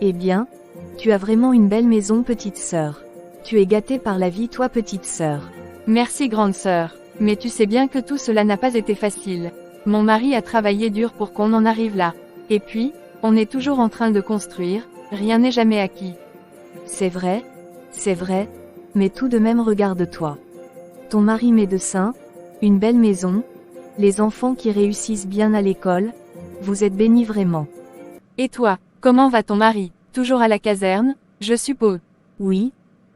Eh bien, tu as vraiment une belle maison, petite sœur. Tu es gâtée par la vie, toi, petite sœur. Merci grande sœur. Mais tu sais bien que tout cela n'a pas été facile. Mon mari a travaillé dur pour qu'on en arrive là. Et puis, on est toujours en train de construire, rien n'est jamais acquis. C'est vrai, mais tout de même regarde-toi. Ton mari médecin, une belle maison, les enfants qui réussissent bien à l'école, vous êtes bénis vraiment. Et toi, comment va ton mari? Toujours à la caserne, je suppose. Oui,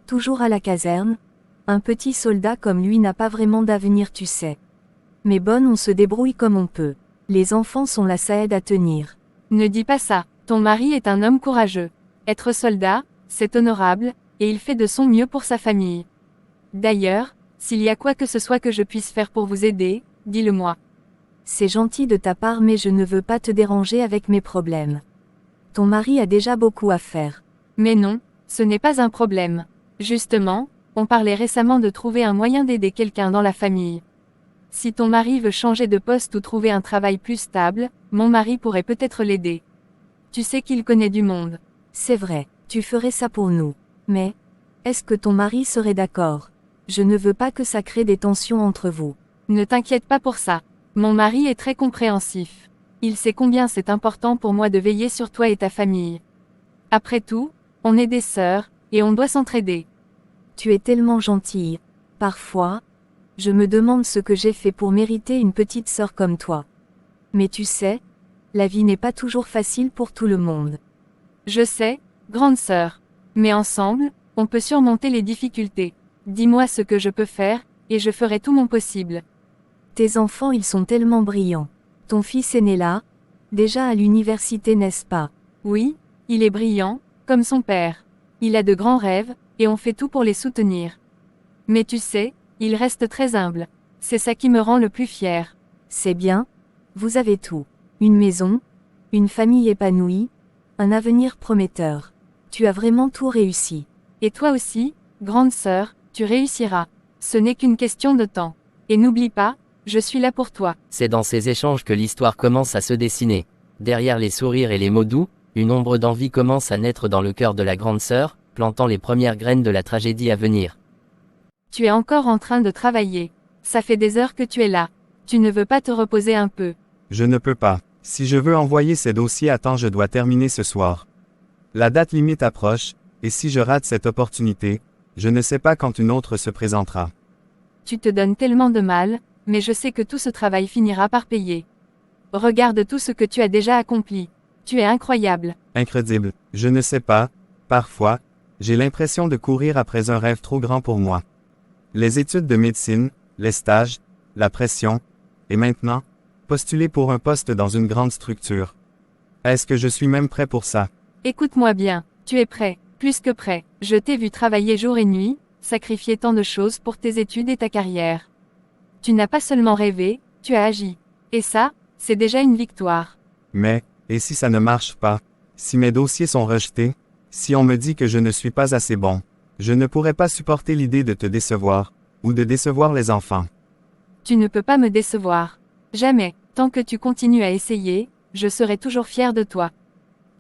toujours à la caserne. Un petit soldat comme lui n'a pas vraiment d'avenir, tu sais. Mais bonne, on se débrouille comme on peut. Les enfants sont là, ça aide à tenir. Ne dis pas ça, ton mari est un homme courageux. Être soldat, c'est honorable, et il fait de son mieux pour sa famille. D'ailleurs, s'il y a quoi que ce soit que je puisse faire pour vous aider, dis-le-moi. C'est gentil de ta part, mais je ne veux pas te déranger avec mes problèmes. Ton mari a déjà beaucoup à faire. Mais non, ce n'est pas un problème. Justement, on parlait récemment de trouver un moyen d'aider quelqu'un dans la famille. Si ton mari veut changer de poste ou trouver un travail plus stable, mon mari pourrait peut-être l'aider. Tu sais qu'il connaît du monde. C'est vrai, tu ferais ça pour nous. Mais, est-ce que ton mari serait d'accord? Je ne veux pas que ça crée des tensions entre vous. Ne t'inquiète pas pour ça. Mon mari est très compréhensif. Il sait combien c'est important pour moi de veiller sur toi et ta famille. Après tout, on est des sœurs, et on doit s'entraider. Tu es tellement gentille. Parfois, je me demande ce que j'ai fait pour mériter une petite sœur comme toi. Mais tu sais, la vie n'est pas toujours facile pour tout le monde. Je sais, grande sœur. Mais ensemble, on peut surmonter les difficultés. Dis-moi ce que je peux faire, et je ferai tout mon possible. Tes enfants, ils sont tellement brillants. Ton fils aîné là, déjà à l'université, n'est-ce pas? Oui, il est brillant, comme son père. Il a de grands rêves, et on fait tout pour les soutenir. Mais tu sais, il reste très humble. C'est ça qui me rend le plus fier. C'est bien, vous avez tout. Une maison, une famille épanouie, un avenir prometteur. Tu as vraiment tout réussi. Et toi aussi, grande sœur, tu réussiras. Ce n'est qu'une question de temps. Et n'oublie pas, je suis là pour toi. C'est dans ces échanges que l'histoire commence à se dessiner. Derrière les sourires et les mots doux, une ombre d'envie commence à naître dans le cœur de la grande sœur, plantant les premières graines de la tragédie à venir. Tu es encore en train de travailler. Ça fait des heures que tu es là. Tu ne veux pas te reposer un peu? Je ne peux pas. Si je veux envoyer ces dossiers à temps, je dois terminer ce soir. La date limite approche, et si je rate cette opportunité, je ne sais pas quand une autre se présentera. Tu te donnes tellement de mal, mais je sais que tout ce travail finira par payer. Regarde tout ce que tu as déjà accompli. Tu es incroyable. Incroyable. Je ne sais pas, parfois, j'ai l'impression de courir après un rêve trop grand pour moi. Les études de médecine, les stages, la pression, et maintenant, postuler pour un poste dans une grande structure. Est-ce que je suis même prêt pour ça? Écoute-moi bien, tu es prêt, plus que prêt. Je t'ai vu travailler jour et nuit, sacrifier tant de choses pour tes études et ta carrière. Tu n'as pas seulement rêvé, tu as agi. Et ça, c'est déjà une victoire. Mais, et si ça ne marche pas? Si mes dossiers sont rejetés? Si on me dit que je ne suis pas assez bon? Je ne pourrais pas supporter l'idée de te décevoir, ou de décevoir les enfants. Tu ne peux pas me décevoir. Jamais, tant que tu continues à essayer, je serai toujours fière de toi.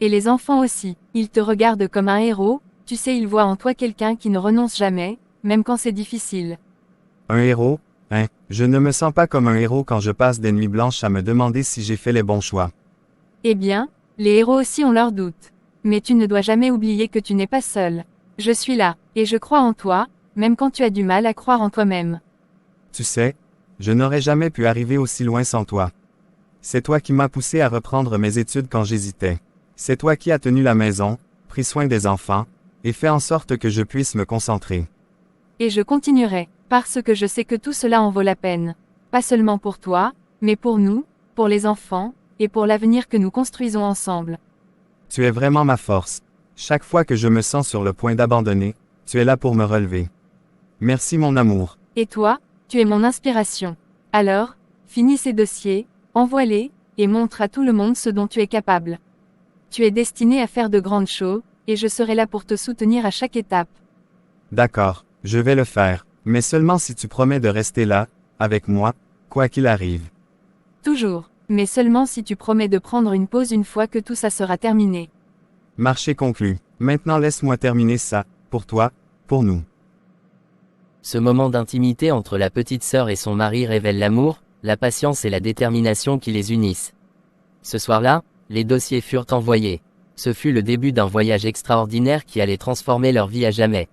Et les enfants aussi, ils te regardent comme un héros, tu sais, ils voient en toi quelqu'un qui ne renonce jamais, même quand c'est difficile. Un héros? Je ne me sens pas comme un héros quand je passe des nuits blanches à me demander si j'ai fait les bons choix. Eh bien, les héros aussi ont leurs doutes. Mais tu ne dois jamais oublier que tu n'es pas seul. Je suis là, et je crois en toi, même quand tu as du mal à croire en toi-même. Tu sais, je n'aurais jamais pu arriver aussi loin sans toi. C'est toi qui m'as poussé à reprendre mes études quand j'hésitais. C'est toi qui as tenu la maison, pris soin des enfants, et fait en sorte que je puisse me concentrer. Et je continuerai, parce que je sais que tout cela en vaut la peine. Pas seulement pour toi, mais pour nous, pour les enfants, et pour l'avenir que nous construisons ensemble. Tu es vraiment ma force. Chaque fois que je me sens sur le point d'abandonner, tu es là pour me relever. Merci mon amour. Et toi, tu es mon inspiration. Alors, finis ces dossiers, envoie-les, et montre à tout le monde ce dont tu es capable. Tu es destiné à faire de grandes choses, et je serai là pour te soutenir à chaque étape. D'accord, je vais le faire, mais seulement si tu promets de rester là, avec moi, quoi qu'il arrive. Toujours, mais seulement si tu promets de prendre une pause une fois que tout ça sera terminé. Marché conclu. Maintenant laisse-moi terminer ça, pour toi, pour nous. Ce moment d'intimité entre la petite sœur et son mari révèle l'amour, la patience et la détermination qui les unissent. Ce soir-là, les dossiers furent envoyés. Ce fut le début d'un voyage extraordinaire qui allait transformer leur vie à jamais.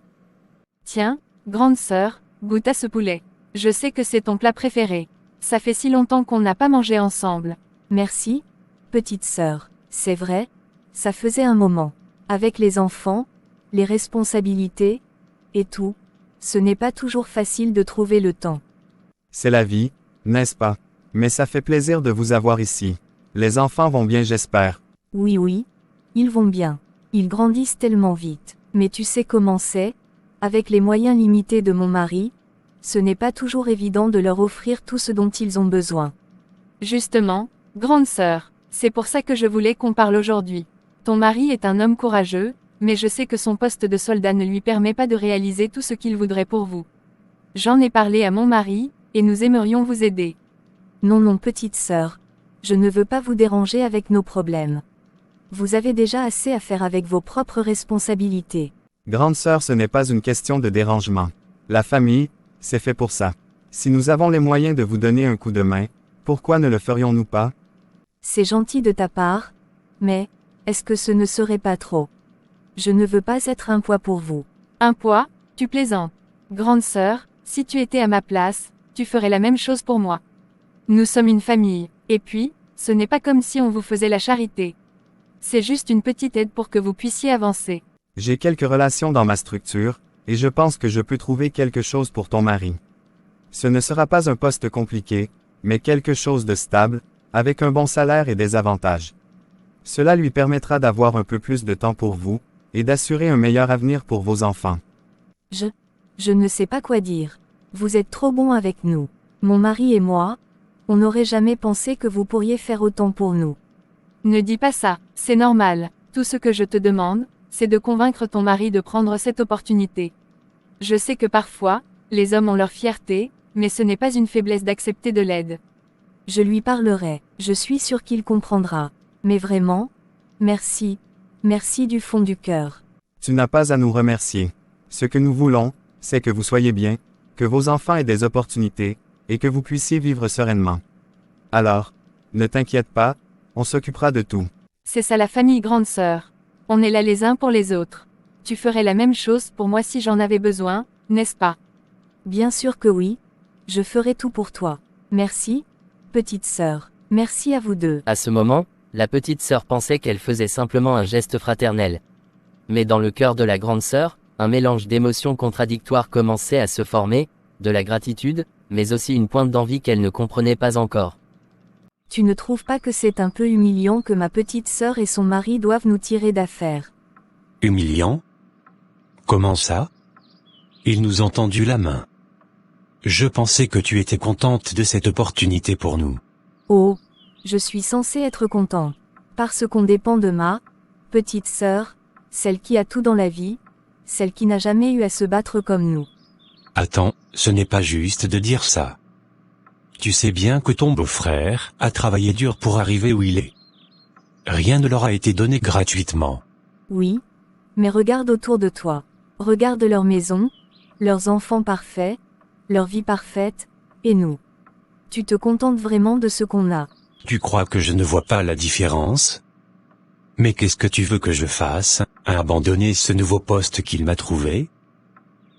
Tiens, grande sœur, goûte à ce poulet. Je sais que c'est ton plat préféré. Ça fait si longtemps qu'on n'a pas mangé ensemble. Merci, petite sœur. C'est vrai, ça faisait un moment. Avec les enfants, les responsabilités, et tout, ce n'est pas toujours facile de trouver le temps. C'est la vie, n'est-ce pas? Mais ça fait plaisir de vous avoir ici. Les enfants vont bien, j'espère. Oui, oui, ils vont bien. Ils grandissent tellement vite. Mais tu sais comment c'est, avec les moyens limités de mon mari, ce n'est pas toujours évident de leur offrir tout ce dont ils ont besoin. Justement, grande sœur, c'est pour ça que je voulais qu'on parle aujourd'hui. Ton mari est un homme courageux, mais je sais que son poste de soldat ne lui permet pas de réaliser tout ce qu'il voudrait pour vous. J'en ai parlé à mon mari, et nous aimerions vous aider. Non, non, petite sœur, je ne veux pas vous déranger avec nos problèmes. Vous avez déjà assez à faire avec vos propres responsabilités. Grande sœur, ce n'est pas une question de dérangement. La famille, c'est fait pour ça. Si nous avons les moyens de vous donner un coup de main, pourquoi ne le ferions-nous pas? C'est gentil de ta part, mais, est-ce que ce ne serait pas trop? Je ne veux pas être un poids pour vous. Un poids? Tu plaisantes. Grande sœur, si tu étais à ma place, tu ferais la même chose pour moi. Nous sommes une famille, et puis, ce n'est pas comme si on vous faisait la charité. C'est juste une petite aide pour que vous puissiez avancer. J'ai quelques relations dans ma structure, et je pense que je peux trouver quelque chose pour ton mari. Ce ne sera pas un poste compliqué, mais quelque chose de stable, avec un bon salaire et des avantages. Cela lui permettra d'avoir un peu plus de temps pour vous, et d'assurer un meilleur avenir pour vos enfants. Je ne sais pas quoi dire. Vous êtes trop bon avec nous. Mon mari et moi, on n'aurait jamais pensé que vous pourriez faire autant pour nous. Ne dis pas ça, c'est normal. Tout ce que je te demande, c'est de convaincre ton mari de prendre cette opportunité. Je sais que parfois, les hommes ont leur fierté, mais ce n'est pas une faiblesse d'accepter de l'aide. Je lui parlerai, je suis sûre qu'il comprendra. Mais vraiment, merci. Merci du fond du cœur. Tu n'as pas à nous remercier. Ce que nous voulons, c'est que vous soyez bien, que vos enfants aient des opportunités, et que vous puissiez vivre sereinement. Alors, ne t'inquiète pas, on s'occupera de tout. C'est ça la famille, grande sœur. On est là les uns pour les autres. Tu ferais la même chose pour moi si j'en avais besoin, n'est-ce pas? Bien sûr que oui. Je ferai tout pour toi. Merci, petite sœur. Merci à vous deux. À ce moment, la petite sœur pensait qu'elle faisait simplement un geste fraternel. Mais dans le cœur de la grande sœur, un mélange d'émotions contradictoires commençait à se former, de la gratitude, mais aussi une pointe d'envie qu'elle ne comprenait pas encore. Tu ne trouves pas que c'est un peu humiliant que ma petite sœur et son mari doivent nous tirer d'affaire? Humiliant? Comment ça? Ils nous ont tendu la main. Je pensais que tu étais contente de cette opportunité pour nous. Oh, je suis censée être contente. Parce qu'on dépend de ma petite sœur, celle qui a tout dans la vie, celle qui n'a jamais eu à se battre comme nous. Attends, ce n'est pas juste de dire ça. Tu sais bien que ton beau-frère a travaillé dur pour arriver où il est. Rien ne leur a été donné gratuitement. Oui, mais regarde autour de toi. Regarde leur maison, leurs enfants parfaits, leur vie parfaite, et nous. Tu te contentes vraiment de ce qu'on a. Tu crois que je ne vois pas la différence? Mais qu'est-ce que tu veux que je fasse? Abandonner ce nouveau poste qu'il m'a trouvé?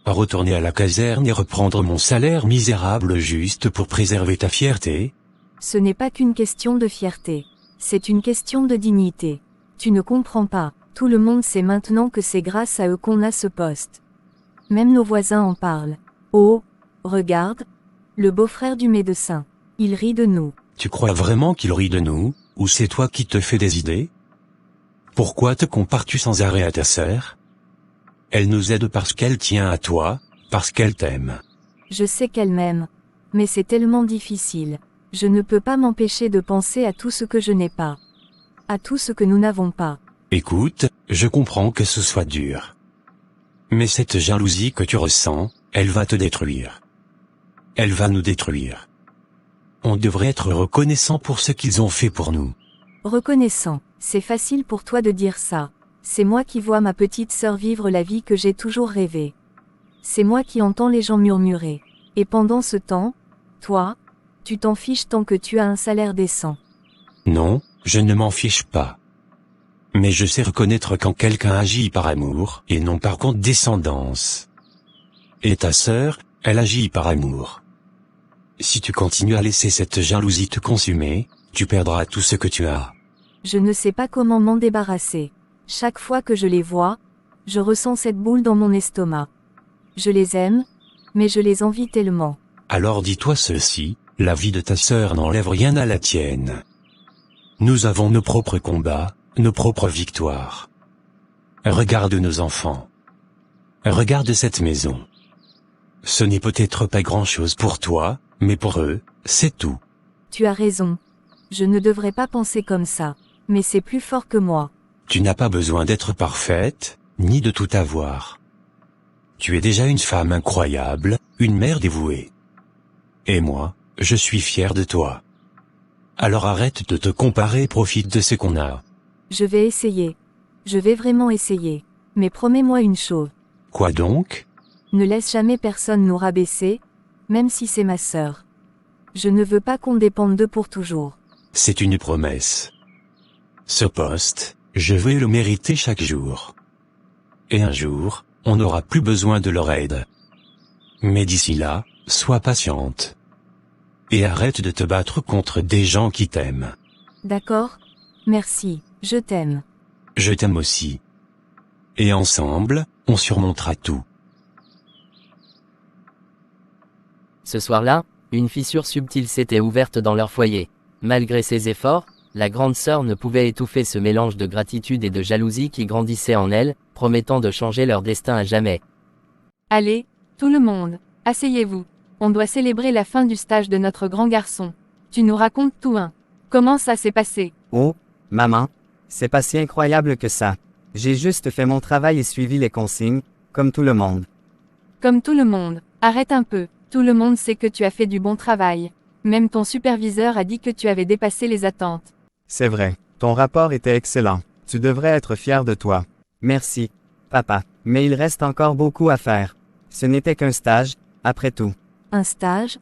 Retourner à la caserne et reprendre mon salaire misérable juste pour préserver ta fierté? Ce n'est pas qu'une question de fierté. C'est une question de dignité. Tu ne comprends pas. Tout le monde sait maintenant que c'est grâce à eux qu'on a ce poste. Même nos voisins en parlent. Oh, regarde, le beau-frère du médecin. Il rit de nous. Tu crois vraiment qu'il rit de nous, ou c'est toi qui te fais des idées? Pourquoi te compares-tu sans arrêt à ta sœur? Elle nous aide parce qu'elle tient à toi, parce qu'elle t'aime. Je sais qu'elle m'aime. Mais c'est tellement difficile. Je ne peux pas m'empêcher de penser à tout ce que je n'ai pas. À tout ce que nous n'avons pas. Écoute, je comprends que ce soit dur. Mais cette jalousie que tu ressens, elle va te détruire. Elle va nous détruire. On devrait être reconnaissant pour ce qu'ils ont fait pour nous. Reconnaissant, c'est facile pour toi de dire ça. C'est moi qui vois ma petite sœur vivre la vie que j'ai toujours rêvée. C'est moi qui entends les gens murmurer. Et pendant ce temps, toi, tu t'en fiches tant que tu as un salaire décent. Non, je ne m'en fiche pas. Mais je sais reconnaître quand quelqu'un agit par amour et non par condescendance. Et ta sœur, elle agit par amour. Si tu continues à laisser cette jalousie te consumer, tu perdras tout ce que tu as. Je ne sais pas comment m'en débarrasser. Chaque fois que je les vois, je ressens cette boule dans mon estomac. Je les aime, mais je les envie tellement. Alors dis-toi ceci, la vie de ta sœur n'enlève rien à la tienne. Nous avons nos propres combats, nos propres victoires. Regarde nos enfants. Regarde cette maison. Ce n'est peut-être pas grand-chose pour toi, mais pour eux, c'est tout. Tu as raison. Je ne devrais pas penser comme ça. Mais c'est plus fort que moi. Tu n'as pas besoin d'être parfaite, ni de tout avoir. Tu es déjà une femme incroyable, une mère dévouée. Et moi, je suis fier de toi. Alors arrête de te comparer et profite de ce qu'on a. Je vais essayer. Je vais vraiment essayer. Mais promets-moi une chose. Quoi donc? Ne laisse jamais personne nous rabaisser, même si c'est ma sœur. Je ne veux pas qu'on dépende d'eux pour toujours. C'est une promesse. Ce poste, je vais le mériter chaque jour. Et un jour, on n'aura plus besoin de leur aide. Mais d'ici là, sois patiente. Et arrête de te battre contre des gens qui t'aiment. D'accord? Merci, je t'aime. Je t'aime aussi. Et ensemble, on surmontera tout. Ce soir-là, une fissure subtile s'était ouverte dans leur foyer. Malgré ses efforts, la grande sœur ne pouvait étouffer ce mélange de gratitude et de jalousie qui grandissait en elle, promettant de changer leur destin à jamais. Allez, tout le monde, asseyez-vous. On doit célébrer la fin du stage de notre grand garçon. Tu nous racontes tout, hein. Comment ça s'est passé? Oh, maman, c'est pas si incroyable que ça. J'ai juste fait mon travail et suivi les consignes, comme tout le monde. Comme tout le monde. Arrête un peu. Tout le monde sait que tu as fait du bon travail. Même ton superviseur a dit que tu avais dépassé les attentes. C'est vrai, ton rapport était excellent. Tu devrais être fier de toi. Merci, papa, mais il reste encore beaucoup à faire. Ce n'était qu'un stage, après tout. Un stage?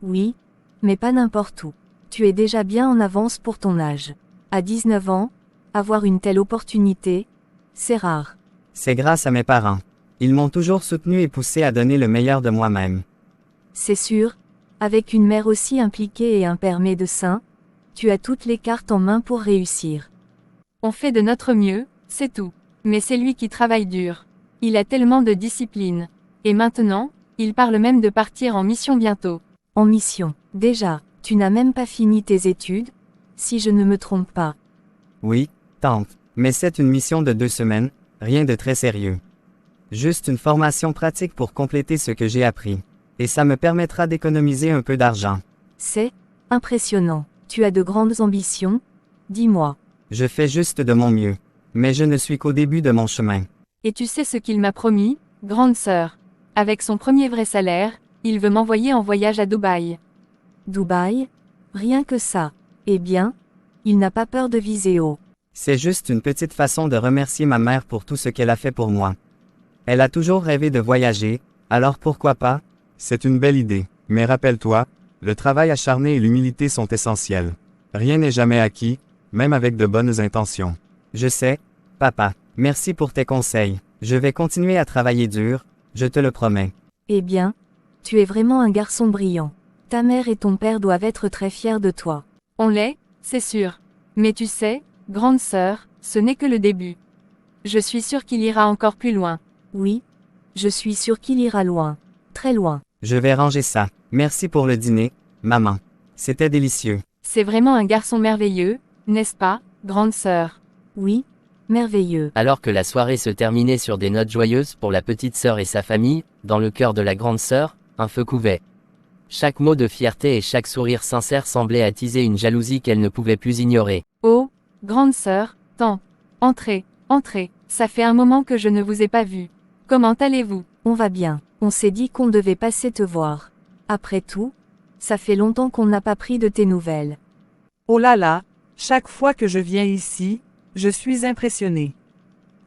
Oui, mais pas n'importe où. Tu es déjà bien en avance pour ton âge. À 19 ans, avoir une telle opportunité, c'est rare. C'est grâce à mes parents. Ils m'ont toujours soutenu et poussé à donner le meilleur de moi-même. C'est sûr, avec une mère aussi impliquée et un père médecin, tu as toutes les cartes en main pour réussir. On fait de notre mieux, c'est tout. Mais c'est lui qui travaille dur. Il a tellement de discipline. Et maintenant, il parle même de partir en mission bientôt. En mission, déjà, tu n'as même pas fini tes études, si je ne me trompe pas. Oui, tante, mais c'est une mission de 2 semaines, rien de très sérieux. Juste une formation pratique pour compléter ce que j'ai appris. Et ça me permettra d'économiser un peu d'argent. C'est impressionnant. Tu as de grandes ambitions? Dis-moi. Je fais juste de mon mieux. Mais je ne suis qu'au début de mon chemin. Et tu sais ce qu'il m'a promis, grande sœur. Avec son premier vrai salaire, il veut m'envoyer en voyage à Dubaï. Dubaï? Rien que ça. Eh bien, il n'a pas peur de viser haut. C'est juste une petite façon de remercier ma mère pour tout ce qu'elle a fait pour moi. Elle a toujours rêvé de voyager, alors pourquoi pas? C'est une belle idée, mais rappelle-toi, le travail acharné et l'humilité sont essentiels. Rien n'est jamais acquis, même avec de bonnes intentions. Je sais, papa, merci pour tes conseils. Je vais continuer à travailler dur, je te le promets. Eh bien, tu es vraiment un garçon brillant. Ta mère et ton père doivent être très fiers de toi. On l'est, c'est sûr. Mais tu sais, grande sœur, ce n'est que le début. Je suis sûre qu'il ira encore plus loin. Oui, je suis sûre qu'il ira loin. Très loin. Je vais ranger ça. Merci pour le dîner, maman. C'était délicieux. C'est vraiment un garçon merveilleux, n'est-ce pas, grande sœur? Oui, merveilleux. Alors que la soirée se terminait sur des notes joyeuses pour la petite sœur et sa famille, dans le cœur de la grande sœur, un feu couvait. Chaque mot de fierté et chaque sourire sincère semblait attiser une jalousie qu'elle ne pouvait plus ignorer. Oh, grande sœur, tant. Entrez, entrez. Ça fait un moment que je ne vous ai pas vu. Comment allez-vous? On va bien. On s'est dit qu'on devait passer te voir. Après tout, ça fait longtemps qu'on n'a pas pris de tes nouvelles. Oh là là, chaque fois que je viens ici, je suis impressionné.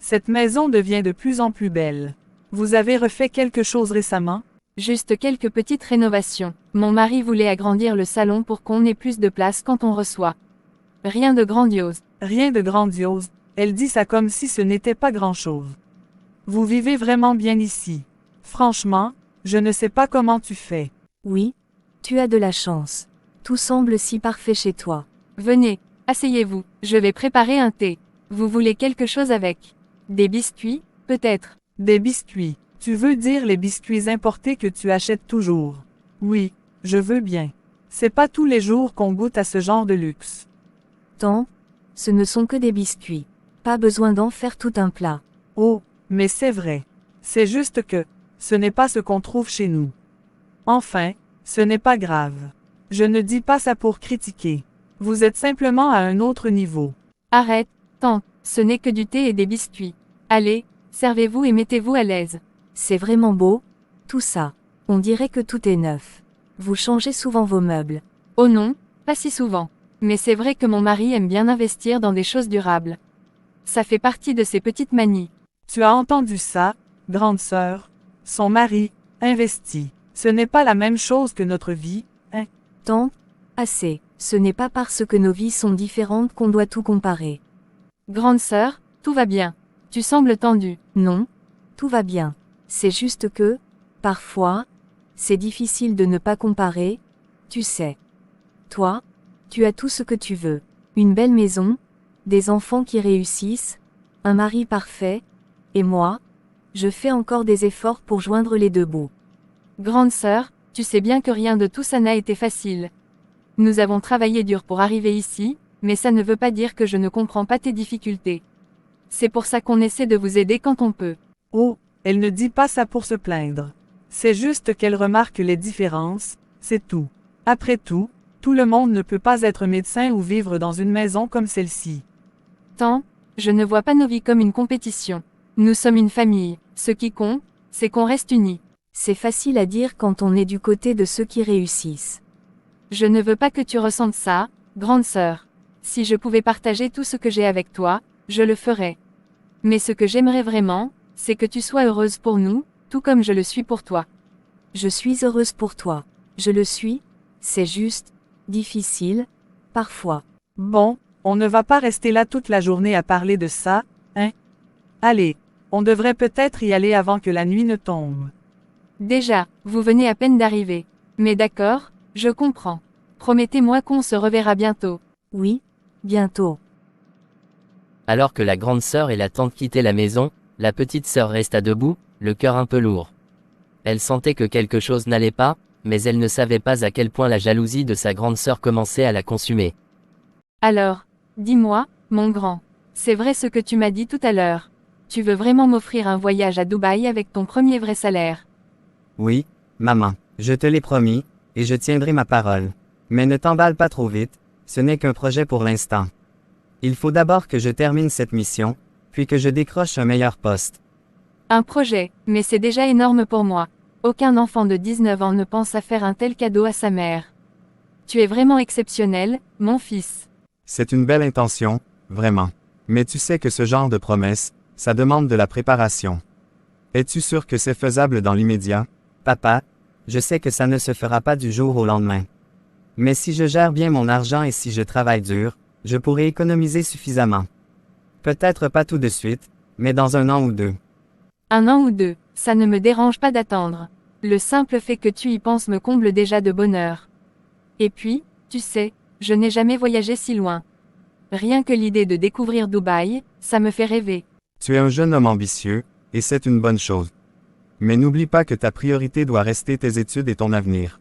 Cette maison devient de plus en plus belle. Vous avez refait quelque chose récemment? Juste quelques petites rénovations. Mon mari voulait agrandir le salon pour qu'on ait plus de place quand on reçoit. Rien de grandiose. Rien de grandiose. Elle dit ça comme si ce n'était pas grand-chose. Vous vivez vraiment bien ici. Franchement, je ne sais pas comment tu fais. Oui, tu as de la chance. Tout semble si parfait chez toi. Venez, asseyez-vous, je vais préparer un thé. Vous voulez quelque chose avec? Des biscuits, peut-être? Des biscuits. Tu veux dire les biscuits importés que tu achètes toujours? Oui, je veux bien. C'est pas tous les jours qu'on goûte à ce genre de luxe. Tant, ce ne sont que des biscuits. Pas besoin d'en faire tout un plat. Oh, mais c'est vrai. C'est juste que, ce n'est pas ce qu'on trouve chez nous. Enfin, ce n'est pas grave. Je ne dis pas ça pour critiquer. Vous êtes simplement à un autre niveau. Arrête, tante, ce n'est que du thé et des biscuits. Allez, servez-vous et mettez-vous à l'aise. C'est vraiment beau, tout ça. On dirait que tout est neuf. Vous changez souvent vos meubles. Oh non, pas si souvent. Mais c'est vrai que mon mari aime bien investir dans des choses durables. Ça fait partie de ses petites manies. Tu as entendu ça, grande sœur? Son mari, investit. Ce n'est pas la même chose que notre vie, hein? Tant, assez. Ce n'est pas parce que nos vies sont différentes qu'on doit tout comparer. Grande sœur, tout va bien. Tu sembles tendue. Non, tout va bien. C'est juste que, parfois, c'est difficile de ne pas comparer, tu sais. Toi, tu as tout ce que tu veux. Une belle maison, des enfants qui réussissent, un mari parfait, et moi, je fais encore des efforts pour joindre les deux bouts. Grande sœur, tu sais bien que rien de tout ça n'a été facile. Nous avons travaillé dur pour arriver ici, mais ça ne veut pas dire que je ne comprends pas tes difficultés. C'est pour ça qu'on essaie de vous aider quand on peut. Oh, elle ne dit pas ça pour se plaindre. C'est juste qu'elle remarque les différences, c'est tout. Après tout le monde ne peut pas être médecin ou vivre dans une maison comme celle-ci. Tant, je ne vois pas nos vies comme une compétition. Nous sommes une famille. Ce qui compte, c'est qu'on reste unis. C'est facile à dire quand on est du côté de ceux qui réussissent. Je ne veux pas que tu ressentes ça, grande sœur. Si je pouvais partager tout ce que j'ai avec toi, je le ferais. Mais ce que j'aimerais vraiment, c'est que tu sois heureuse pour nous, tout comme je le suis pour toi. Je suis heureuse pour toi. Je le suis, c'est juste, difficile, parfois. Bon, on ne va pas rester là toute la journée à parler de ça, hein? Allez, on devrait peut-être y aller avant que la nuit ne tombe. Déjà, vous venez à peine d'arriver. Mais d'accord, je comprends. Promettez-moi qu'on se reverra bientôt. Oui, bientôt. Alors que la grande sœur et la tante quittaient la maison, la petite sœur resta debout, le cœur un peu lourd. Elle sentait que quelque chose n'allait pas, mais elle ne savait pas à quel point la jalousie de sa grande sœur commençait à la consumer. Alors, dis-moi, mon grand, c'est vrai ce que tu m'as dit tout à l'heure. Tu veux vraiment m'offrir un voyage à Dubaï avec ton premier vrai salaire? Oui, maman, je te l'ai promis, et je tiendrai ma parole. Mais ne t'emballe pas trop vite, ce n'est qu'un projet pour l'instant. Il faut d'abord que je termine cette mission, puis que je décroche un meilleur poste. Un projet, mais c'est déjà énorme pour moi. Aucun enfant de 19 ans ne pense à faire un tel cadeau à sa mère. Tu es vraiment exceptionnel, mon fils. C'est une belle intention, vraiment. Mais tu sais que ce genre de promesse, ça demande de la préparation. Es-tu sûr que c'est faisable dans l'immédiat? Papa, je sais que ça ne se fera pas du jour au lendemain. Mais si je gère bien mon argent et si je travaille dur, je pourrai économiser suffisamment. Peut-être pas tout de suite, mais dans 1 an ou 2. 1 an ou 2, ça ne me dérange pas d'attendre. Le simple fait que tu y penses me comble déjà de bonheur. Et puis, tu sais, je n'ai jamais voyagé si loin. Rien que l'idée de découvrir Dubaï, ça me fait rêver. Tu es un jeune homme ambitieux, et c'est une bonne chose. Mais n'oublie pas que ta priorité doit rester tes études et ton avenir.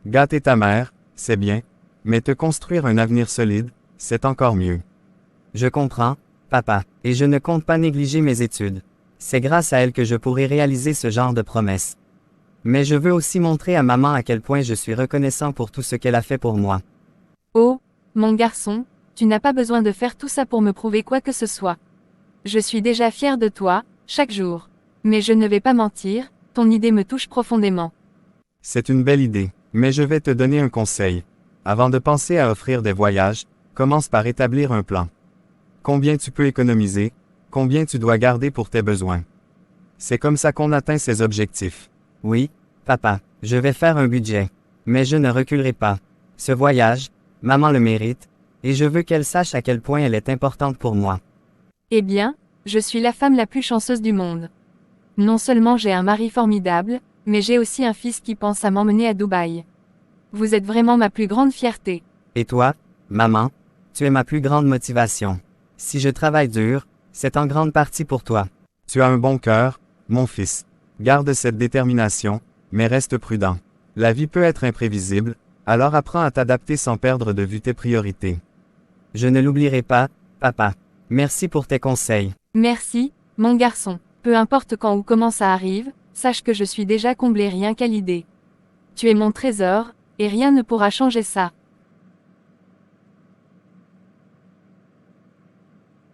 Gâter ta mère, c'est bien, mais te construire un avenir solide, c'est encore mieux. Je comprends, papa, et je ne compte pas négliger mes études. C'est grâce à elle que je pourrai réaliser ce genre de promesses. Mais je veux aussi montrer à maman à quel point je suis reconnaissant pour tout ce qu'elle a fait pour moi. Oh, mon garçon, tu n'as pas besoin de faire tout ça pour me prouver quoi que ce soit. Je suis déjà fière de toi, chaque jour. Mais je ne vais pas mentir, ton idée me touche profondément. C'est une belle idée, mais je vais te donner un conseil. Avant de penser à offrir des voyages, commence par établir un plan. Combien tu peux économiser, combien tu dois garder pour tes besoins. C'est comme ça qu'on atteint ses objectifs. Oui, papa, je vais faire un budget. Mais je ne reculerai pas. Ce voyage, maman le mérite, et je veux qu'elle sache à quel point elle est importante pour moi. Eh bien, je suis la femme la plus chanceuse du monde. Non seulement j'ai un mari formidable, mais j'ai aussi un fils qui pense à m'emmener à Dubaï. Vous êtes vraiment ma plus grande fierté. Et toi, maman, tu es ma plus grande motivation. Si je travaille dur, c'est en grande partie pour toi. Tu as un bon cœur, mon fils. Garde cette détermination, mais reste prudent. La vie peut être imprévisible, alors apprends à t'adapter sans perdre de vue tes priorités. Je ne l'oublierai pas, papa. Merci pour tes conseils. Merci, mon garçon. Peu importe quand ou comment ça arrive, sache que je suis déjà comblé rien qu'à l'idée. Tu es mon trésor, et rien ne pourra changer ça.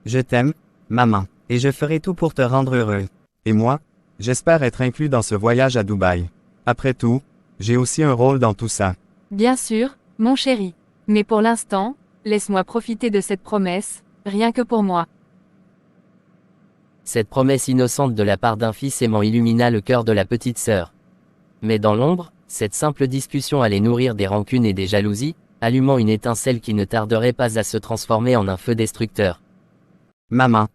Je t'aime, maman, et je ferai tout pour te rendre heureux. Et moi, j'espère être inclus dans ce voyage à Dubaï. Après tout, j'ai aussi un rôle dans tout ça. Bien sûr, mon chéri. Mais pour l'instant, laisse-moi profiter de cette promesse, rien que pour moi. Cette promesse innocente de la part d'un fils aimant illumina le cœur de la petite sœur. Mais dans l'ombre, cette simple discussion allait nourrir des rancunes et des jalousies, allumant une étincelle qui ne tarderait pas à se transformer en un feu destructeur. Maman,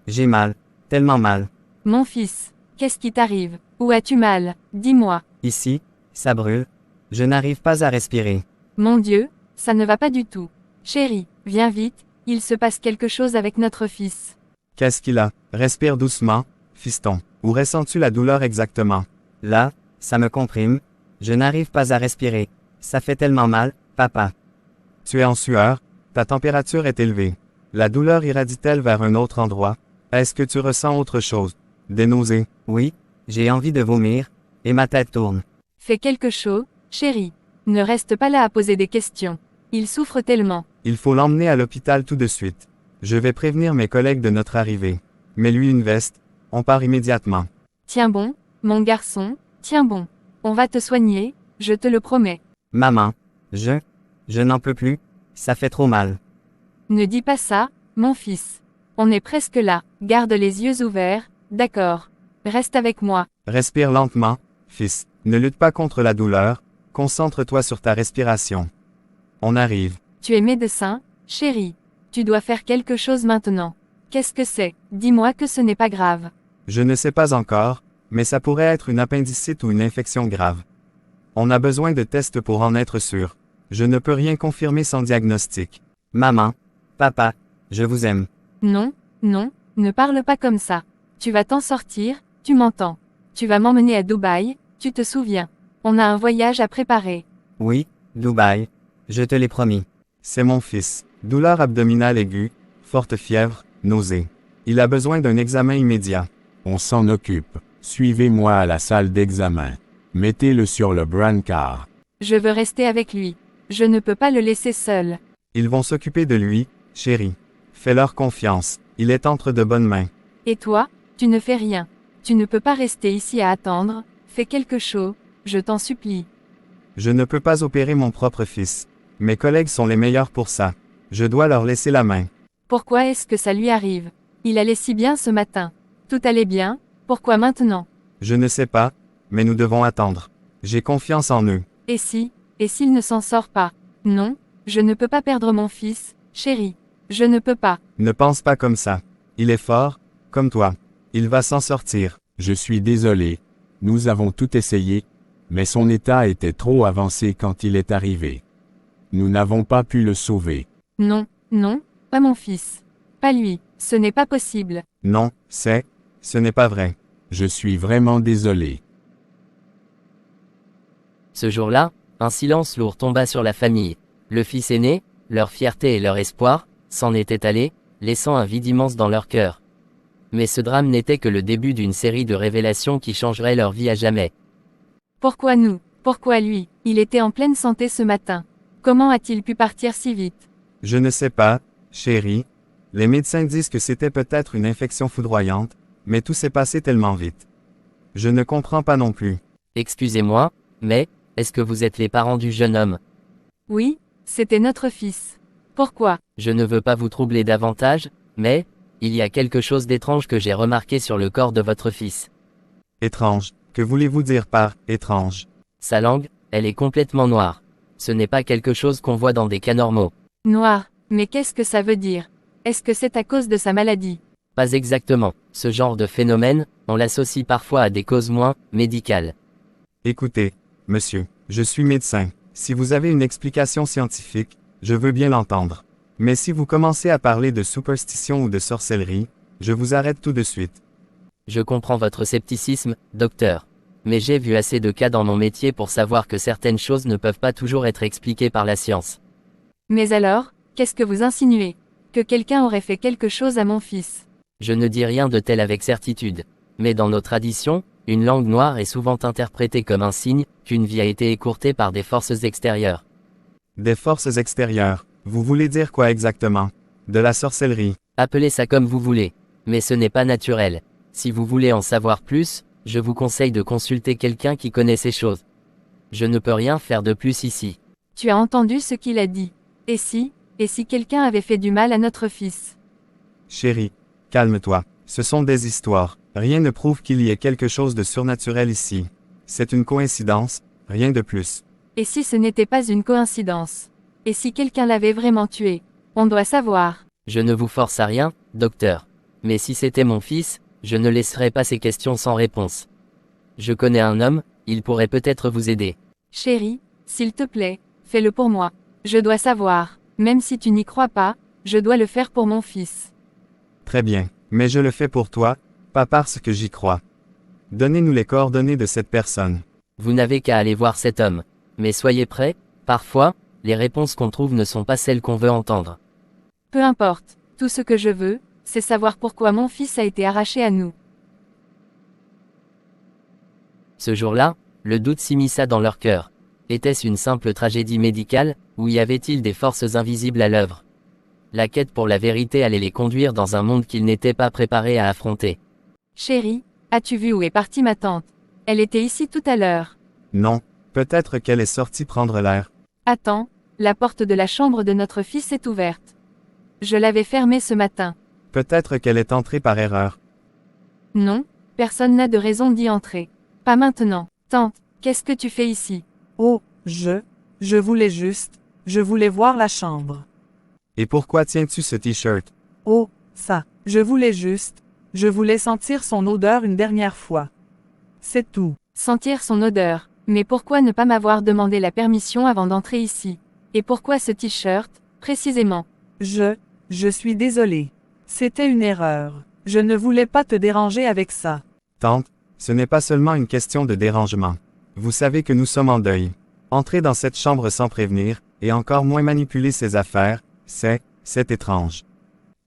j'ai mal, tellement mal. Mon fils, qu'est-ce qui t'arrive? Où as-tu mal? Dis-moi. Ici, ça brûle. Je n'arrive pas à respirer. Mon Dieu, ça ne va pas du tout. Chérie, viens vite, il se passe quelque chose avec notre fils. Qu'est-ce qu'il a? Respire doucement, fiston. Où ressens-tu la douleur exactement? Là, ça me comprime. Je n'arrive pas à respirer. Ça fait tellement mal, papa. Tu es en sueur, ta température est élevée. La douleur irradie-t-elle vers un autre endroit? Est-ce que tu ressens autre chose? Des nausées? Oui, j'ai envie de vomir, et ma tête tourne. Fais quelque chose, chérie. Ne reste pas là à poser des questions. Il souffre tellement. Il faut l'emmener à l'hôpital tout de suite. Je vais prévenir mes collègues de notre arrivée. Mets-lui une veste, on part immédiatement. Tiens bon, mon garçon, tiens bon. On va te soigner, je te le promets. Maman, je n'en peux plus, ça fait trop mal. Ne dis pas ça, mon fils. On est presque là, garde les yeux ouverts, d'accord. Reste avec moi. Respire lentement, fils. Ne lutte pas contre la douleur, concentre-toi sur ta respiration. On arrive. Tu es médecin, chérie. Tu dois faire quelque chose maintenant. Qu'est-ce que c'est? Dis-moi que ce n'est pas grave. Je ne sais pas encore, mais ça pourrait être une appendicite ou une infection grave. On a besoin de tests pour en être sûr. Je ne peux rien confirmer sans diagnostic. Maman, papa, je vous aime. Non, ne parle pas comme ça. Tu vas t'en sortir, tu m'entends. Tu vas m'emmener à Dubaï, tu te souviens. On a un voyage à préparer. Oui, Dubaï. Je te l'ai promis. C'est mon fils. Douleur abdominale aiguë, forte fièvre, nausée. Il a besoin d'un examen immédiat. On s'en occupe. Suivez-moi à la salle d'examen. Mettez-le sur le brancard. Je veux rester avec lui. Je ne peux pas le laisser seul. Ils vont s'occuper de lui, chérie. Fais-leur confiance. Il est entre de bonnes mains. Et toi, tu ne fais rien. Tu ne peux pas rester ici à attendre. Fais quelque chose, je t'en supplie. Je ne peux pas opérer mon propre fils. Mes collègues sont les meilleurs pour ça. Je dois leur laisser la main. Pourquoi est-ce que ça lui arrive? Il allait si bien ce matin. Tout allait bien, pourquoi maintenant? Je ne sais pas, mais nous devons attendre. J'ai confiance en eux. Et s'il ne s'en sort pas? Non, je ne peux pas perdre mon fils, chérie. Je ne peux pas. Ne pense pas comme ça. Il est fort, comme toi. Il va s'en sortir. Je suis désolé. Nous avons tout essayé, mais son état était trop avancé quand il est arrivé. Nous n'avons pas pu le sauver. Non, pas mon fils. Pas lui, ce n'est pas possible. Non, ce n'est pas vrai. Je suis vraiment désolé. Ce jour-là, un silence lourd tomba sur la famille. Le fils aîné, leur fierté et leur espoir, s'en étaient allés, laissant un vide immense dans leur cœur. Mais ce drame n'était que le début d'une série de révélations qui changeraient leur vie à jamais. Pourquoi nous? Pourquoi lui? Il était en pleine santé ce matin. Comment a-t-il pu partir si vite? Je ne sais pas, chérie. Les médecins disent que c'était peut-être une infection foudroyante, mais tout s'est passé tellement vite. Je ne comprends pas non plus. Excusez-moi, mais, est-ce que vous êtes les parents du jeune homme? Oui, c'était notre fils. Pourquoi? Je ne veux pas vous troubler davantage, mais, il y a quelque chose d'étrange que j'ai remarqué sur le corps de votre fils. Étrange. Que voulez-vous dire par étrange? Sa langue, elle est complètement noire. Ce n'est pas quelque chose qu'on voit dans des cas normaux. Noir, mais qu'est-ce que ça veut dire? Est-ce que c'est à cause de sa maladie? Pas exactement. Ce genre de phénomène, on l'associe parfois à des causes moins médicales. Écoutez, monsieur, je suis médecin. Si vous avez une explication scientifique, je veux bien l'entendre. Mais si vous commencez à parler de superstition ou de sorcellerie, je vous arrête tout de suite. Je comprends votre scepticisme, docteur. Mais j'ai vu assez de cas dans mon métier pour savoir que certaines choses ne peuvent pas toujours être expliquées par la science. Mais alors, qu'est-ce que vous insinuez? Que quelqu'un aurait fait quelque chose à mon fils? Je ne dis rien de tel avec certitude. Mais dans nos traditions, une langue noire est souvent interprétée comme un signe qu'une vie a été écourtée par des forces extérieures. Des forces extérieures, vous voulez dire quoi exactement? De la sorcellerie. Appelez ça comme vous voulez. Mais ce n'est pas naturel. Si vous voulez en savoir plus, je vous conseille de consulter quelqu'un qui connaît ces choses. Je ne peux rien faire de plus ici. Tu as entendu ce qu'il a dit. Et si quelqu'un avait fait du mal à notre fils? Chérie, calme-toi. Ce sont des histoires. Rien ne prouve qu'il y ait quelque chose de surnaturel ici. C'est une coïncidence, rien de plus. Et si ce n'était pas une coïncidence? Et si quelqu'un l'avait vraiment tué? On doit savoir. Je ne vous force à rien, docteur. Mais si c'était mon fils, je ne laisserais pas ces questions sans réponse. Je connais un homme, il pourrait peut-être vous aider. Chérie, s'il te plaît, fais-le pour moi. Je dois savoir. Même si tu n'y crois pas, je dois le faire pour mon fils. Très bien, mais je le fais pour toi, pas parce que j'y crois. Donnez-nous les coordonnées de cette personne. Vous n'avez qu'à aller voir cet homme. Mais soyez prêts, parfois, les réponses qu'on trouve ne sont pas celles qu'on veut entendre. Peu importe, tout ce que je veux, c'est savoir pourquoi mon fils a été arraché à nous. Ce jour-là, le doute s'immisça dans leur cœur. Était-ce une simple tragédie médicale, ou y avait-il des forces invisibles à l'œuvre? La quête pour la vérité allait les conduire dans un monde qu'ils n'étaient pas préparés à affronter. Chérie, as-tu vu où est partie ma tante? Elle était ici tout à l'heure. Non, peut-être qu'elle est sortie prendre l'air. Attends, la porte de la chambre de notre fils est ouverte. Je l'avais fermée ce matin. Peut-être qu'elle est entrée par erreur. Non, personne n'a de raison d'y entrer. Pas maintenant. Tante, qu'est-ce que tu fais ici? Oh, je voulais voir la chambre. Et pourquoi tiens-tu ce t-shirt? Oh, ça, je voulais sentir son odeur une dernière fois. C'est tout. Sentir son odeur. Mais pourquoi ne pas m'avoir demandé la permission avant d'entrer ici? Et pourquoi ce t-shirt, précisément? Je suis désolé. C'était une erreur. Je ne voulais pas te déranger avec ça. Tante, ce n'est pas seulement une question de dérangement. Vous savez que nous sommes en deuil. Entrer dans cette chambre sans prévenir, et encore moins manipuler ses affaires, c'est étrange.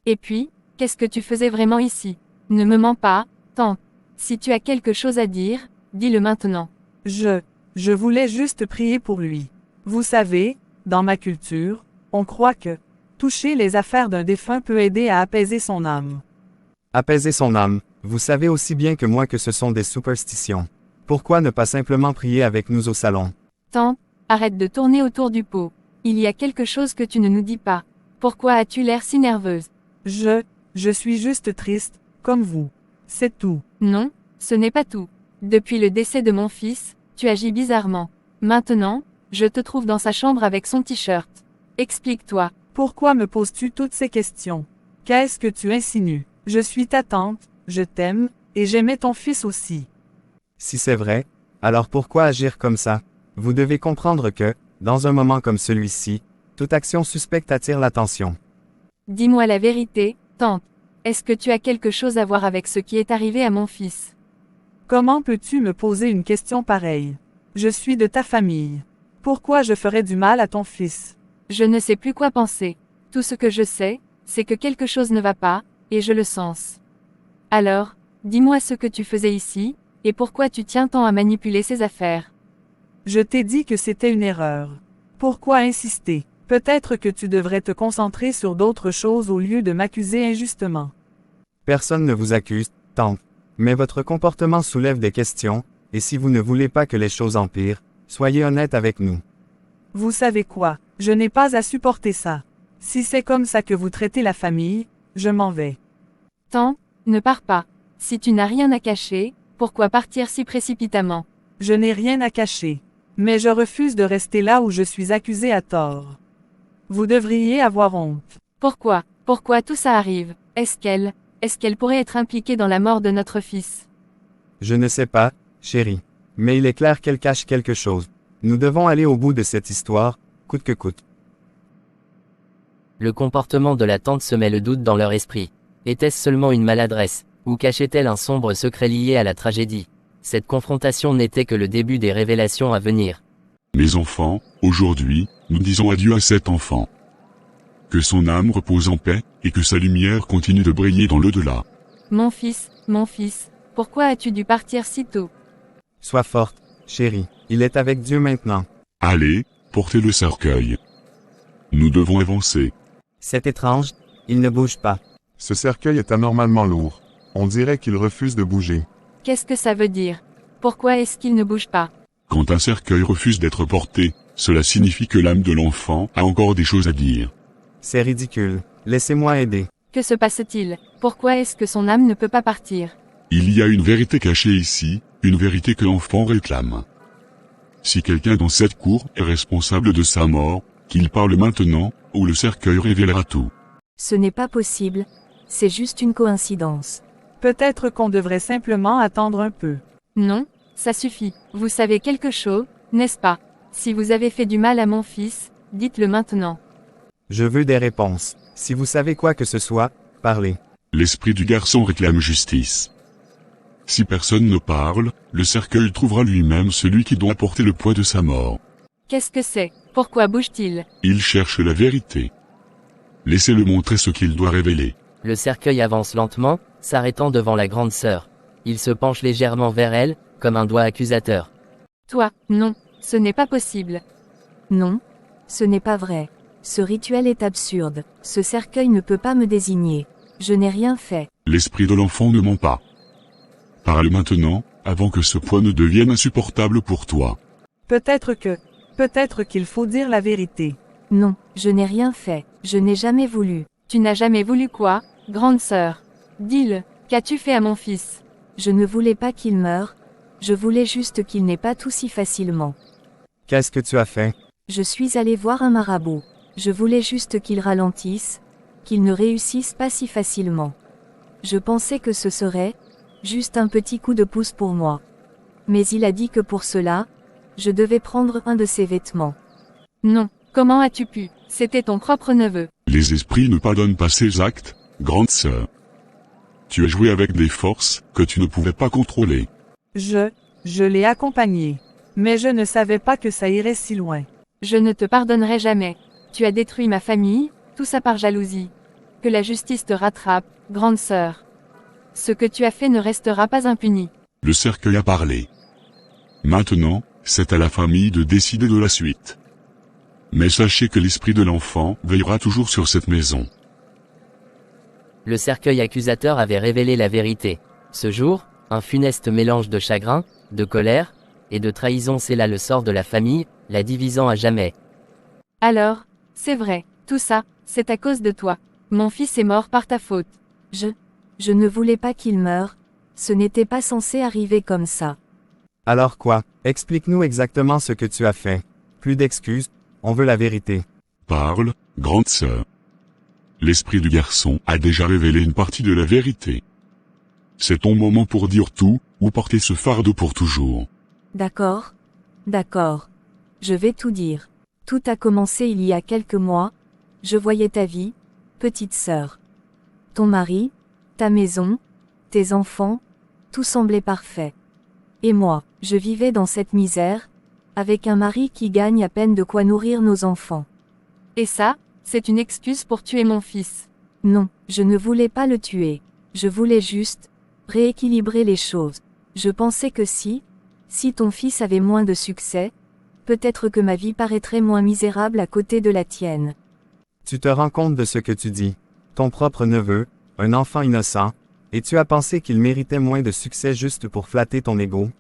Et puis, qu'est-ce que tu faisais vraiment ici? Ne me mens pas, tante. Si tu as quelque chose à dire, dis-le maintenant. Je voulais juste prier pour lui. Vous savez, dans ma culture, on croit que toucher les affaires d'un défunt peut aider à apaiser son âme. Apaiser son âme, vous savez aussi bien que moi que ce sont des superstitions. Pourquoi ne pas simplement prier avec nous au salon? Tante, arrête de tourner autour du pot. Il y a quelque chose que tu ne nous dis pas. Pourquoi as-tu l'air si nerveuse? Je suis juste triste, comme vous. C'est tout. Non, ce n'est pas tout. Depuis le décès de mon fils, tu agis bizarrement. Maintenant, je te trouve dans sa chambre avec son t-shirt. Explique-toi. Pourquoi me poses-tu toutes ces questions? Qu'est-ce que tu insinues? Je suis ta tante, je t'aime, et j'aimais ton fils aussi. Si c'est vrai, alors pourquoi agir comme ça? Vous devez comprendre que, dans un moment comme celui-ci, toute action suspecte attire l'attention. Dis-moi la vérité, tante. Est-ce que tu as quelque chose à voir avec ce qui est arrivé à mon fils? Comment peux-tu me poser une question pareille? Je suis de ta famille. Pourquoi je ferais du mal à ton fils? Je ne sais plus quoi penser. Tout ce que je sais, c'est que quelque chose ne va pas, et je le sens. Alors, dis-moi ce que tu faisais ici, et pourquoi tu tiens tant à manipuler ses affaires. Je t'ai dit que c'était une erreur. Pourquoi insister? Peut-être que tu devrais te concentrer sur d'autres choses au lieu de m'accuser injustement. Personne ne vous accuse, tante. Mais votre comportement soulève des questions, et si vous ne voulez pas que les choses empirent, soyez honnête avec nous. Vous savez quoi? Je n'ai pas à supporter ça. Si c'est comme ça que vous traitez la famille, je m'en vais. Tant, ne pars pas. Si tu n'as rien à cacher, pourquoi partir si précipitamment? Je n'ai rien à cacher. Mais je refuse de rester là où je suis accusé à tort. Vous devriez avoir honte. Pourquoi? Pourquoi tout ça arrive? Est-ce qu'elle pourrait être impliquée dans la mort de notre fils? Je ne sais pas, chérie. Mais il est clair qu'elle cache quelque chose. Nous devons aller au bout de cette histoire, coûte que coûte. Le comportement de la tante semait le doute dans leur esprit. Était-ce seulement une maladresse, ou cachait-elle un sombre secret lié à la tragédie? Cette confrontation n'était que le début des révélations à venir. Mes enfants, aujourd'hui, nous disons adieu à cet enfant. Que son âme repose en paix, et que sa lumière continue de briller dans l'au-delà. Mon fils, pourquoi as-tu dû partir si tôt? Sois forte, chérie. Il est avec Dieu maintenant. Allez, portez le cercueil. Nous devons avancer. C'est étrange, il ne bouge pas. Ce cercueil est anormalement lourd. On dirait qu'il refuse de bouger. Qu'est-ce que ça veut dire? Pourquoi est-ce qu'il ne bouge pas? Quand un cercueil refuse d'être porté, cela signifie que l'âme de l'enfant a encore des choses à dire. C'est ridicule. Laissez-moi aider. Que se passe-t-il? Pourquoi est-ce que son âme ne peut pas partir? Il y a une vérité cachée ici, une vérité que l'enfant réclame. Si quelqu'un dans cette cour est responsable de sa mort, qu'il parle maintenant, ou le cercueil révélera tout. Ce n'est pas possible. C'est juste une coïncidence. Peut-être qu'on devrait simplement attendre un peu. Non, ça suffit. Vous savez quelque chose, n'est-ce pas? Si vous avez fait du mal à mon fils, dites-le maintenant. Je veux des réponses. Si vous savez quoi que ce soit, parlez. L'esprit du garçon réclame justice. Si personne ne parle, le cercueil trouvera lui-même celui qui doit porter le poids de sa mort. Qu'est-ce que c'est? Pourquoi bouge-t-il? Il cherche la vérité. Laissez-le montrer ce qu'il doit révéler. Le cercueil avance lentement, s'arrêtant devant la grande sœur. Il se penche légèrement vers elle, comme un doigt accusateur. Toi, non, ce n'est pas possible. Non, ce n'est pas vrai. Ce rituel est absurde. Ce cercueil ne peut pas me désigner. Je n'ai rien fait. L'esprit de l'enfant ne ment pas. Parle maintenant, avant que ce poids ne devienne insupportable pour toi. Peut-être qu'il faut dire la vérité. Non, je n'ai rien fait. Je n'ai jamais voulu. Tu n'as jamais voulu quoi, grande sœur? Dis-le, qu'as-tu fait à mon fils? Je ne voulais pas qu'il meure. Je voulais juste qu'il n'ait pas tout si facilement. Qu'est-ce que tu as fait? Je suis allé voir un marabout. Je voulais juste qu'il ralentisse, qu'il ne réussisse pas si facilement. Je pensais que ce serait juste un petit coup de pouce pour moi. Mais il a dit que pour cela, je devais prendre un de ses vêtements. Non, comment as-tu pu? C'était ton propre neveu. Les esprits ne pardonnent pas ces actes, grande sœur. Tu as joué avec des forces que tu ne pouvais pas contrôler. Je l'ai accompagné. Mais je ne savais pas que ça irait si loin. Je ne te pardonnerai jamais. Tu as détruit ma famille, tout ça par jalousie. Que la justice te rattrape, grande sœur. Ce que tu as fait ne restera pas impuni. Le cercueil a parlé. Maintenant, c'est à la famille de décider de la suite. Mais sachez que l'esprit de l'enfant veillera toujours sur cette maison. Le cercueil accusateur avait révélé la vérité. Ce jour, un funeste mélange de chagrin, de colère, et de trahison scella le sort de la famille, la divisant à jamais. Alors, c'est vrai, tout ça, c'est à cause de toi. Mon fils est mort par ta faute. Je ne voulais pas qu'il meure. Ce n'était pas censé arriver comme ça. Alors quoi? Explique-nous exactement ce que tu as fait. Plus d'excuses, on veut la vérité. Parle, grande sœur. L'esprit du garçon a déjà révélé une partie de la vérité. C'est ton moment pour dire tout, ou porter ce fardeau pour toujours. D'accord. D'accord. Je vais tout dire. Tout a commencé il y a quelques mois. Je voyais ta vie, petite sœur. Ton mari, ta maison, tes enfants, tout semblait parfait. Et moi, je vivais dans cette misère, avec un mari qui gagne à peine de quoi nourrir nos enfants. Et ça, c'est une excuse pour tuer mon fils. Non, je ne voulais pas le tuer. Je voulais juste rééquilibrer les choses. Je pensais que si ton fils avait moins de succès, peut-être que ma vie paraîtrait moins misérable à côté de la tienne. Tu te rends compte de ce que tu dis. Ton propre neveu, un enfant innocent, et tu as pensé qu'il méritait moins de succès juste pour flatter ton ego?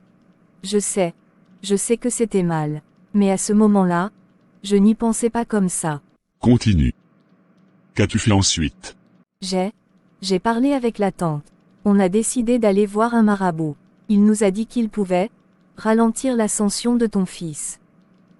Je sais que c'était mal. Mais à ce moment-là, je n'y pensais pas comme ça. Continue. Qu'as-tu fait ensuite? J'ai J'ai parlé avec la tante. On a décidé d'aller voir un marabout. Il nous a dit qu'il pouvait ralentir l'ascension de ton fils.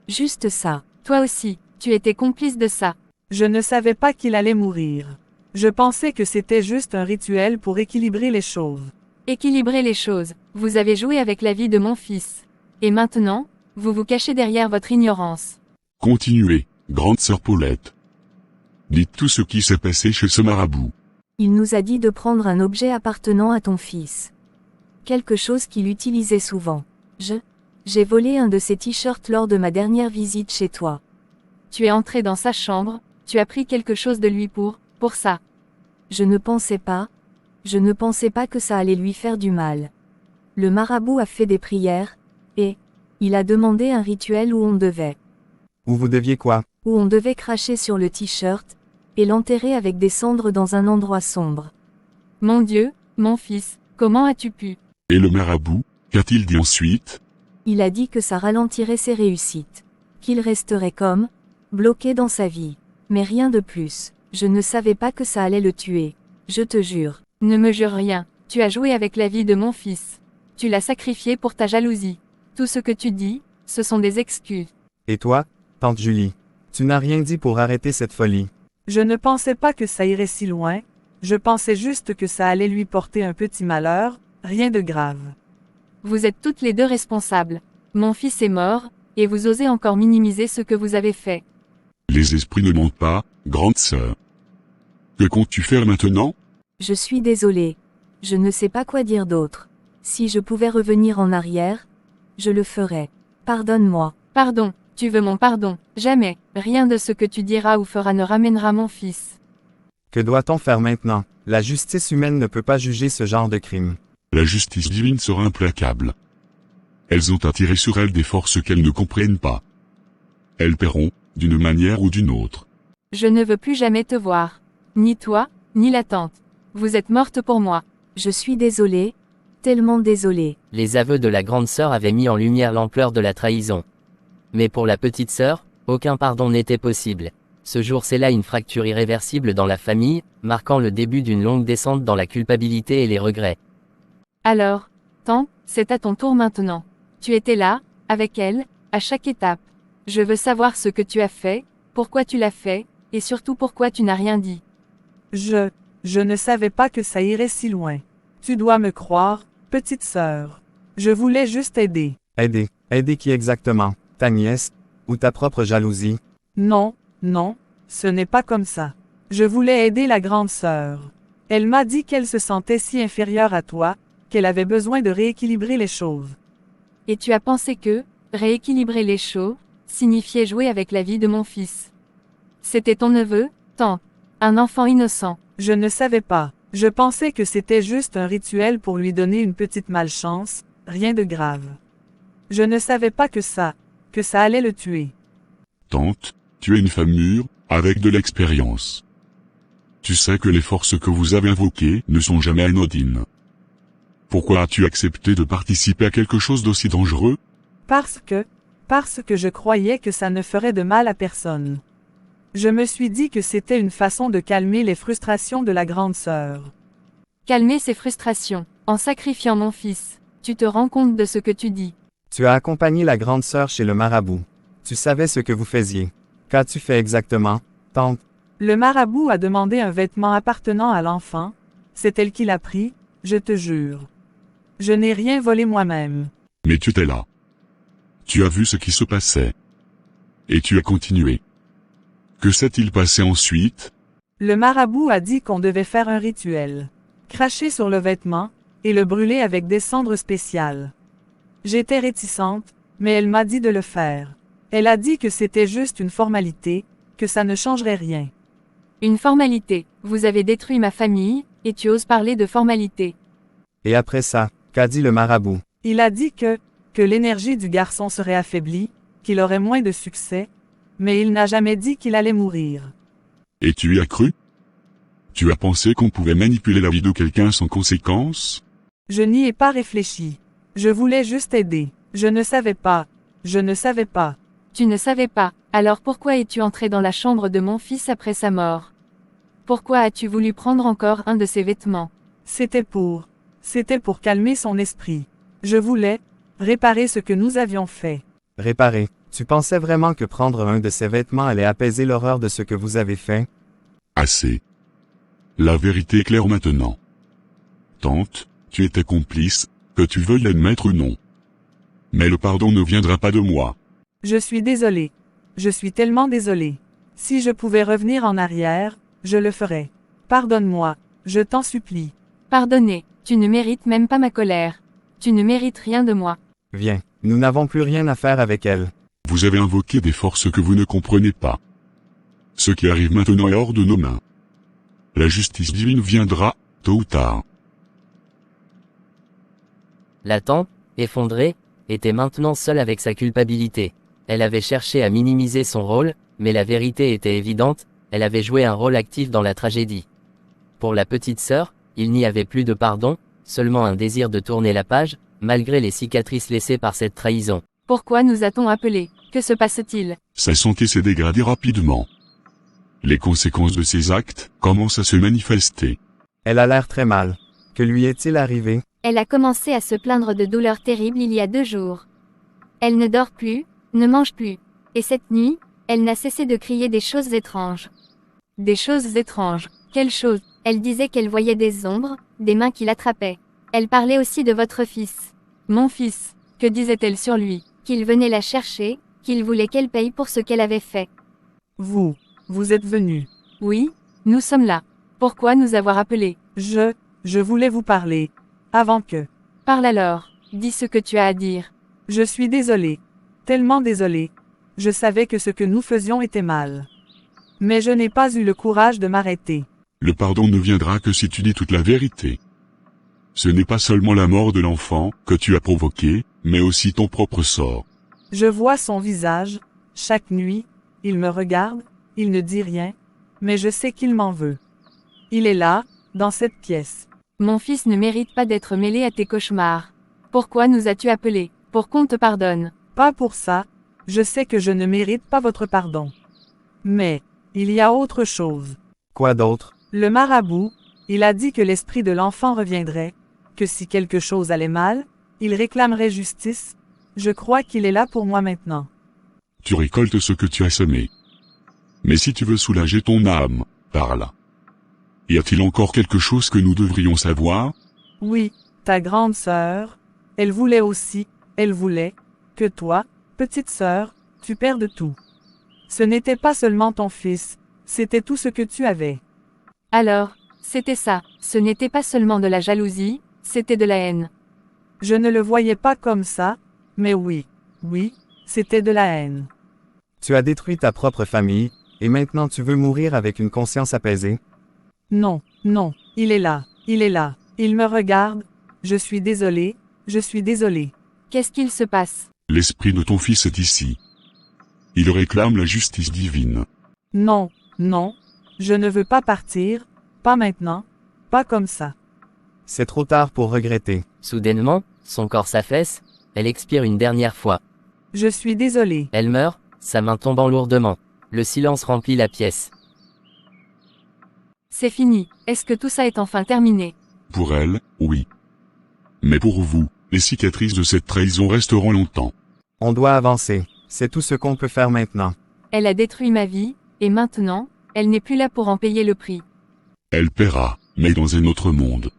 Juste ça. Toi aussi, tu étais complice de ça. Je ne savais pas qu'il allait mourir. Je pensais que c'était juste un rituel pour équilibrer les choses. Équilibrer les choses, vous avez joué avec la vie de mon fils. Et maintenant, vous vous cachez derrière votre ignorance. Continuez, grande sœur Paulette. Dites tout ce qui s'est passé chez ce marabout. Il nous a dit de prendre un objet appartenant à ton fils. Quelque chose qu'il utilisait souvent. J'ai volé un de ses t-shirts lors de ma dernière visite chez toi. Tu es entré dans sa chambre, tu as pris quelque chose de lui pour ça. Je ne pensais pas que ça allait lui faire du mal. Le marabout a fait des prières, et il a demandé un rituel où Vous deviez quoi? on devait cracher sur le t-shirt, et l'enterrer avec des cendres dans un endroit sombre. Mon Dieu, mon fils, comment as-tu pu? Et le marabout, qu'a-t-il dit ensuite? Il a dit que ça ralentirait ses réussites. Qu'il resterait bloqué dans sa vie. Mais rien de plus. Je ne savais pas que ça allait le tuer. Je te jure. Ne me jure rien, tu as joué avec la vie de mon fils. Tu l'as sacrifié pour ta jalousie. Tout ce que tu dis, ce sont des excuses. Et toi, tante Julie? Tu n'as rien dit pour arrêter cette folie. Je ne pensais pas que ça irait si loin. Je pensais juste que ça allait lui porter un petit malheur, rien de grave. Vous êtes toutes les deux responsables. Mon fils est mort, et vous osez encore minimiser ce que vous avez fait. Les esprits ne mentent pas, grande sœur. Que comptes-tu faire maintenant? Je suis désolée. Je ne sais pas quoi dire d'autre. Si je pouvais revenir en arrière, je le ferais. Pardonne-moi. Pardon, tu veux mon pardon? Jamais, rien de ce que tu diras ou feras ne ramènera mon fils. Que doit-on faire maintenant? La justice humaine ne peut pas juger ce genre de crime. La justice divine sera implacable. Elles ont attiré sur elles des forces qu'elles ne comprennent pas. Elles paieront, d'une manière ou d'une autre. Je ne veux plus jamais te voir. Ni toi, ni la tante. Vous êtes morte pour moi. Je suis désolée, tellement désolée. Les aveux de la grande sœur avaient mis en lumière l'ampleur de la trahison. Mais pour la petite sœur, aucun pardon n'était possible. Ce jour scella une fracture irréversible dans la famille, marquant le début d'une longue descente dans la culpabilité et les regrets. Alors, tante, c'est à ton tour maintenant. Tu étais là, avec elle, à chaque étape. Je veux savoir ce que tu as fait, pourquoi tu l'as fait, et surtout pourquoi tu n'as rien dit. Je ne savais pas que ça irait si loin. Tu dois me croire, petite sœur. Je voulais juste aider. Aider. Aider qui exactement? Ta nièce? Ou ta propre jalousie? Non, ce n'est pas comme ça. Je voulais aider la grande sœur. Elle m'a dit qu'elle se sentait si inférieure à toi, qu'elle avait besoin de rééquilibrer les choses. Et tu as pensé que, rééquilibrer les choses, signifiait jouer avec la vie de mon fils. C'était ton neveu, tante. Un enfant innocent. Je ne savais pas. Je pensais que c'était juste un rituel pour lui donner une petite malchance, rien de grave. Je ne savais pas que ça allait le tuer. Tante, tu es une femme mûre, avec de l'expérience. Tu sais que les forces que vous avez invoquées ne sont jamais anodines. Pourquoi as-tu accepté de participer à quelque chose d'aussi dangereux? Parce que je croyais que ça ne ferait de mal à personne. Je me suis dit que c'était une façon de calmer les frustrations de la grande sœur. Calmer ses frustrations, en sacrifiant mon fils. Tu te rends compte de ce que tu dis. Tu as accompagné la grande sœur chez le marabout. Tu savais ce que vous faisiez. Qu'as-tu fait exactement, tante? Le marabout a demandé un vêtement appartenant à l'enfant. C'est elle qui l'a pris, je te jure. Je n'ai rien volé moi-même. Mais tu étais là. Tu as vu ce qui se passait. Et tu as continué. Que s'est-il passé ensuite? Le marabout a dit qu'on devait faire un rituel. Cracher sur le vêtement, et le brûler avec des cendres spéciales. J'étais réticente, mais elle m'a dit de le faire. Elle a dit que c'était juste une formalité, que ça ne changerait rien. Une formalité. Vous avez détruit ma famille, et tu oses parler de formalité. Et après ça, qu'a dit le marabout? Il a dit que l'énergie du garçon serait affaiblie, qu'il aurait moins de succès, mais il n'a jamais dit qu'il allait mourir. Et tu y as cru? Tu as pensé qu'on pouvait manipuler la vie de quelqu'un sans conséquence? Je n'y ai pas réfléchi. Je voulais juste aider. Je ne savais pas. Tu ne savais pas. Alors pourquoi es-tu entré dans la chambre de mon fils après sa mort? Pourquoi as-tu voulu prendre encore un de ses vêtements? C'était pour calmer son esprit. Je voulais réparer ce que nous avions fait. Réparer. Tu pensais vraiment que prendre un de ces vêtements allait apaiser l'horreur de ce que vous avez fait? Assez. La vérité est claire maintenant. Tante, tu étais complice, que tu veuilles l'admettre ou non. Mais le pardon ne viendra pas de moi. Je suis désolé. Je suis tellement désolé. Si je pouvais revenir en arrière, je le ferais. Pardonne-moi, je t'en supplie. Pardonnez, tu ne mérites même pas ma colère. Tu ne mérites rien de moi. Viens, nous n'avons plus rien à faire avec elle. Vous avez invoqué des forces que vous ne comprenez pas. Ce qui arrive maintenant est hors de nos mains. La justice divine viendra, tôt ou tard. La tante, effondrée, était maintenant seule avec sa culpabilité. Elle avait cherché à minimiser son rôle, mais la vérité était évidente, elle avait joué un rôle actif dans la tragédie. Pour la petite sœur, il n'y avait plus de pardon, seulement un désir de tourner la page, malgré les cicatrices laissées par cette trahison. Pourquoi nous a-t-on appelés? Que se passe-t-il? Sa santé s'est dégradée rapidement. Les conséquences de ses actes commencent à se manifester. Elle a l'air très mal. Que lui est-il arrivé? Elle a commencé à se plaindre de douleurs terribles il y a 2 jours. Elle ne dort plus, ne mange plus. Et cette nuit, elle n'a cessé de crier des choses étranges. Des choses étranges. Quelles choses? Elle disait qu'elle voyait des ombres, des mains qui l'attrapaient. Elle parlait aussi de votre fils. Mon fils. Que disait-elle sur lui? Qu'il venait la chercher, qu'il voulait qu'elle paye pour ce qu'elle avait fait. Vous êtes venu. Oui, nous sommes là. Pourquoi nous avoir appelés? Je voulais vous parler. Avant que. Parle alors, dis ce que tu as à dire. Je suis désolé. Tellement désolé. Je savais que ce que nous faisions était mal. Mais je n'ai pas eu le courage de m'arrêter. Le pardon ne viendra que si tu dis toute la vérité. Ce n'est pas seulement la mort de l'enfant que tu as provoqué, mais aussi ton propre sort. Je vois son visage, chaque nuit, il me regarde, il ne dit rien, mais je sais qu'il m'en veut. Il est là, dans cette pièce. Mon fils ne mérite pas d'être mêlé à tes cauchemars. Pourquoi nous as-tu appelés? Pour qu'on te pardonne. Pas pour ça, je sais que je ne mérite pas votre pardon. Mais, il y a autre chose. Quoi d'autre? Le marabout, il a dit que l'esprit de l'enfant reviendrait, que si quelque chose allait mal, il réclamerait justice. Je crois qu'il est là pour moi maintenant. Tu récoltes ce que tu as semé. Mais si tu veux soulager ton âme, parle. Y a-t-il encore quelque chose que nous devrions savoir? Oui, ta grande sœur, elle voulait que toi, petite sœur, tu perdes tout. Ce n'était pas seulement ton fils, c'était tout ce que tu avais. Alors, c'était ça, ce n'était pas seulement de la jalousie, c'était de la haine. Je ne le voyais pas comme ça, mais oui, c'était de la haine. Tu as détruit ta propre famille, et maintenant tu veux mourir avec une conscience apaisée? Non, il est là, il me regarde, je suis désolé. Qu'est-ce qu'il se passe? L'esprit de ton fils est ici. Il réclame la justice divine. Non, je ne veux pas partir, pas maintenant, pas comme ça. C'est trop tard pour regretter. Soudainement, son corps s'affaisse, elle expire une dernière fois. Je suis désolé. Elle meurt, sa main tombant lourdement. Le silence remplit la pièce. C'est fini, est-ce que tout ça est enfin terminé? Pour elle, oui. Mais pour vous, les cicatrices de cette trahison resteront longtemps. On doit avancer, c'est tout ce qu'on peut faire maintenant. Elle a détruit ma vie, et maintenant, elle n'est plus là pour en payer le prix. Elle paiera, mais dans un autre monde.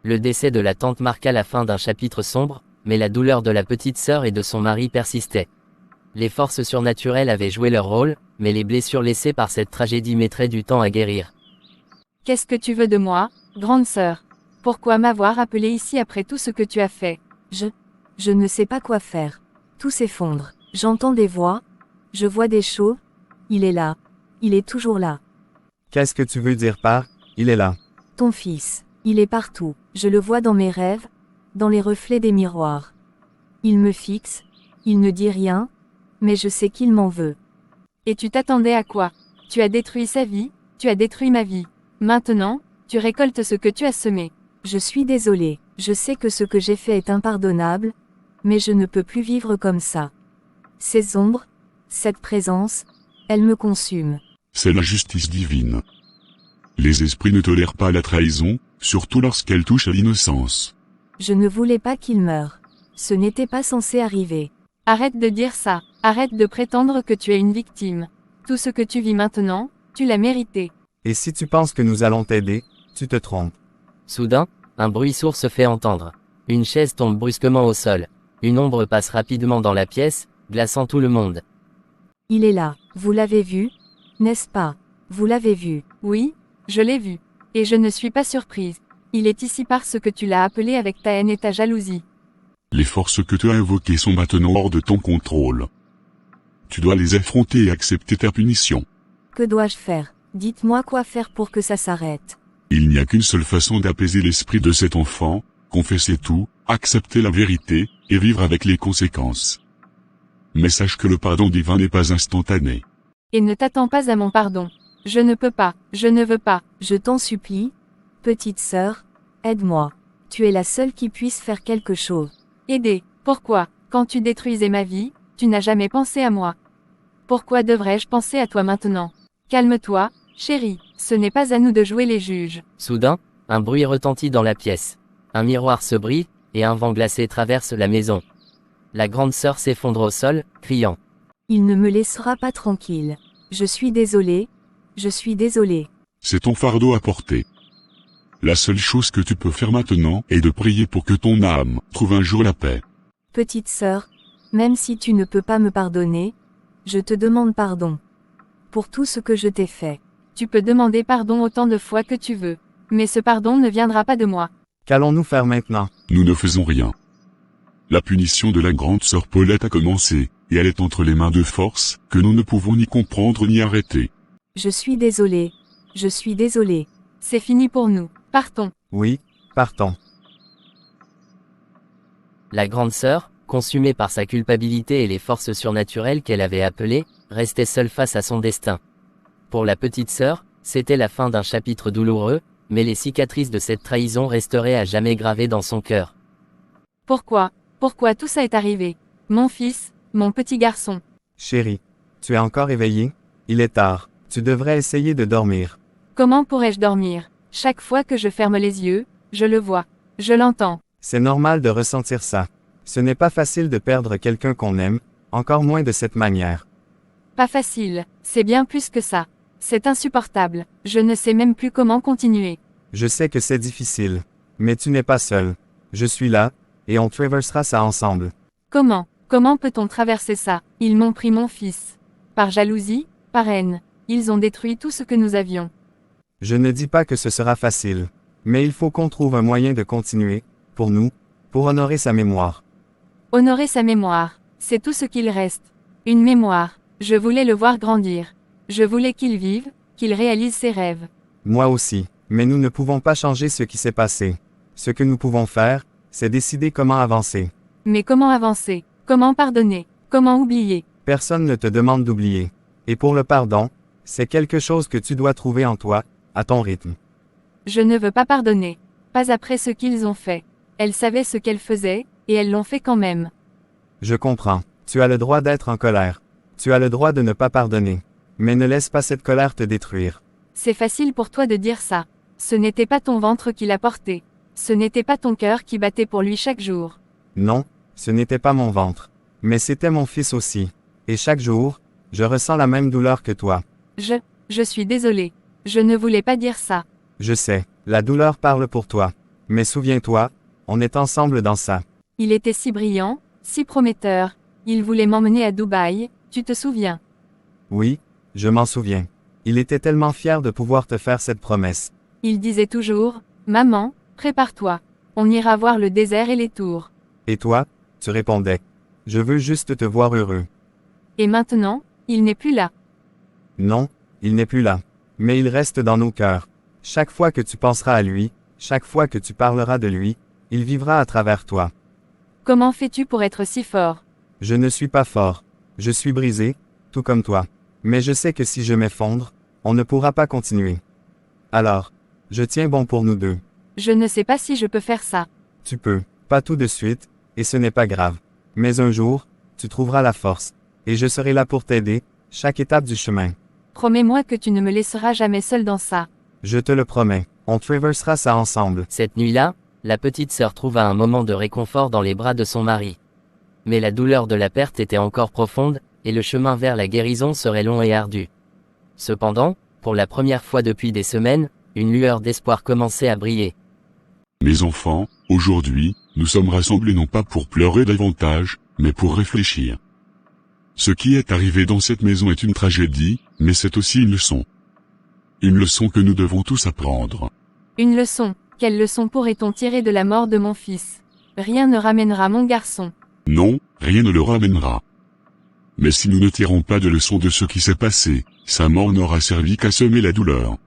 Le décès de la tante marqua la fin d'un chapitre sombre, mais la douleur de la petite sœur et de son mari persistait. Les forces surnaturelles avaient joué leur rôle, mais les blessures laissées par cette tragédie mettraient du temps à guérir. Qu'est-ce que tu veux de moi, grande sœur? Pourquoi m'avoir appelé ici après tout ce que tu as fait? Je ne sais pas quoi faire. Tout s'effondre. J'entends des voix. Je vois des choses. Il est là. Il est toujours là. Qu'est-ce que tu veux dire par « il est là » ? Ton fils. Il est partout. Je le vois dans mes rêves, dans les reflets des miroirs. Il me fixe. Il ne dit rien. Mais je sais qu'il m'en veut. Et tu t'attendais à quoi? Tu as détruit sa vie, tu as détruit ma vie. Maintenant, tu récoltes ce que tu as semé. Je suis désolée. Je sais que ce que j'ai fait est impardonnable, mais je ne peux plus vivre comme ça. Ces ombres, cette présence, elles me consument. C'est la justice divine. Les esprits ne tolèrent pas la trahison, surtout lorsqu'elle touche à l'innocence. Je ne voulais pas qu'il meure. Ce n'était pas censé arriver. Arrête de dire ça. Arrête de prétendre que tu es une victime. Tout ce que tu vis maintenant, tu l'as mérité. Et si tu penses que nous allons t'aider, tu te trompes. Soudain, un bruit sourd se fait entendre. Une chaise tombe brusquement au sol. Une ombre passe rapidement dans la pièce, glaçant tout le monde. Il est là. Vous l'avez vu? N'est-ce pas? Vous l'avez vu? Oui, je l'ai vu. Et je ne suis pas surprise. Il est ici parce que tu l'as appelé avec ta haine et ta jalousie. Les forces que tu as invoquées sont maintenant hors de ton contrôle. Tu dois les affronter et accepter ta punition. Que dois-je faire? Dites-moi quoi faire pour que ça s'arrête. Il n'y a qu'une seule façon d'apaiser l'esprit de cet enfant, confesser tout, accepter la vérité, et vivre avec les conséquences. Mais sache que le pardon divin n'est pas instantané. Et ne t'attends pas à mon pardon. Je ne peux pas, je ne veux pas. Je t'en supplie. Petite sœur, aide-moi. Tu es la seule qui puisse faire quelque chose. Aider, pourquoi, quand tu détruisais ma vie, tu n'as jamais pensé à moi? Pourquoi devrais-je penser à toi maintenant? Calme-toi, chérie, ce n'est pas à nous de jouer les juges. Soudain, un bruit retentit dans la pièce. Un miroir se brise, et un vent glacé traverse la maison. La grande sœur s'effondre au sol, criant. Il ne me laissera pas tranquille. Je suis désolée. Je suis désolée. C'est ton fardeau à porter. La seule chose que tu peux faire maintenant est de prier pour que ton âme trouve un jour la paix. Petite sœur, même si tu ne peux pas me pardonner, je te demande pardon. Pour tout ce que je t'ai fait. Tu peux demander pardon autant de fois que tu veux. Mais ce pardon ne viendra pas de moi. Qu'allons-nous faire maintenant? Nous ne faisons rien. La punition de la grande sœur Paulette a commencé, et elle est entre les mains de force, que nous ne pouvons ni comprendre ni arrêter. Je suis désolée. Je suis désolée. C'est fini pour nous. Partons. Oui, partons. La grande sœur, consumée par sa culpabilité et les forces surnaturelles qu'elle avait appelées, restait seule face à son destin. Pour la petite sœur, c'était la fin d'un chapitre douloureux, mais les cicatrices de cette trahison resteraient à jamais gravées dans son cœur. Pourquoi tout ça est arrivé? Mon fils, mon petit garçon. Chérie, tu es encore éveillée? Il est tard. Tu devrais essayer de dormir. Comment pourrais-je dormir? Chaque fois que je ferme les yeux, je le vois. Je l'entends. C'est normal de ressentir ça. Ce n'est pas facile de perdre quelqu'un qu'on aime, encore moins de cette manière. Pas facile, c'est bien plus que ça. C'est insupportable, je ne sais même plus comment continuer. Je sais que c'est difficile. Mais tu n'es pas seul. Je suis là, et on traversera ça ensemble. Comment peut-on traverser ça? Ils m'ont pris mon fils. Par jalousie, par haine. Ils ont détruit tout ce que nous avions. Je ne dis pas que ce sera facile. Mais il faut qu'on trouve un moyen de continuer, pour nous, pour honorer sa mémoire. Honorer sa mémoire, c'est tout ce qu'il reste. Une mémoire. Je voulais le voir grandir. Je voulais qu'il vive, qu'il réalise ses rêves. Moi aussi. Mais nous ne pouvons pas changer ce qui s'est passé. Ce que nous pouvons faire, c'est décider comment avancer. Mais comment avancer? Comment pardonner? Comment oublier? Personne ne te demande d'oublier. Et pour le pardon, c'est quelque chose que tu dois trouver en toi, à ton rythme. Je ne veux pas pardonner. Pas après ce qu'ils ont fait. Elles savaient ce qu'elles faisaient, et elles l'ont fait quand même. Je comprends. Tu as le droit d'être en colère. Tu as le droit de ne pas pardonner. Mais ne laisse pas cette colère te détruire. C'est facile pour toi de dire ça. Ce n'était pas ton ventre qui l'a porté. Ce n'était pas ton cœur qui battait pour lui chaque jour. Non, ce n'était pas mon ventre. Mais c'était mon fils aussi. Et chaque jour, je ressens la même douleur que toi. Je suis désolée. Je ne voulais pas dire ça. Je sais, la douleur parle pour toi. Mais souviens-toi, on est ensemble dans ça. Il était si brillant, si prometteur. Il voulait m'emmener à Dubaï, tu te souviens? Oui, je m'en souviens. Il était tellement fier de pouvoir te faire cette promesse. Il disait toujours, maman, prépare-toi. On ira voir le désert et les tours. Et toi, tu répondais, je veux juste te voir heureux. Et maintenant, il n'est plus là. Non, il n'est plus là. Mais il reste dans nos cœurs. Chaque fois que tu penseras à lui, chaque fois que tu parleras de lui, il vivra à travers toi. Comment fais-tu pour être si fort? Je ne suis pas fort. Je suis brisé, tout comme toi. Mais je sais que si je m'effondre, on ne pourra pas continuer. Alors, je tiens bon pour nous deux. Je ne sais pas si je peux faire ça. Tu peux, pas tout de suite, et ce n'est pas grave. Mais un jour, tu trouveras la force. Et je serai là pour t'aider, chaque étape du chemin. Promets-moi que tu ne me laisseras jamais seule dans ça. Je te le promets, on traversera ça ensemble. Cette nuit-là, la petite sœur trouva un moment de réconfort dans les bras de son mari. Mais la douleur de la perte était encore profonde, et le chemin vers la guérison serait long et ardu. Cependant, pour la première fois depuis des semaines, une lueur d'espoir commençait à briller. Mes enfants, aujourd'hui, nous sommes rassemblés non pas pour pleurer davantage, mais pour réfléchir. Ce qui est arrivé dans cette maison est une tragédie, mais c'est aussi une leçon. Une leçon que nous devons tous apprendre. Une leçon. Quelle leçon pourrait-on tirer de la mort de mon fils? Rien ne ramènera mon garçon. Non, rien ne le ramènera. Mais si nous ne tirons pas de leçon de ce qui s'est passé, sa mort n'aura servi qu'à semer la douleur.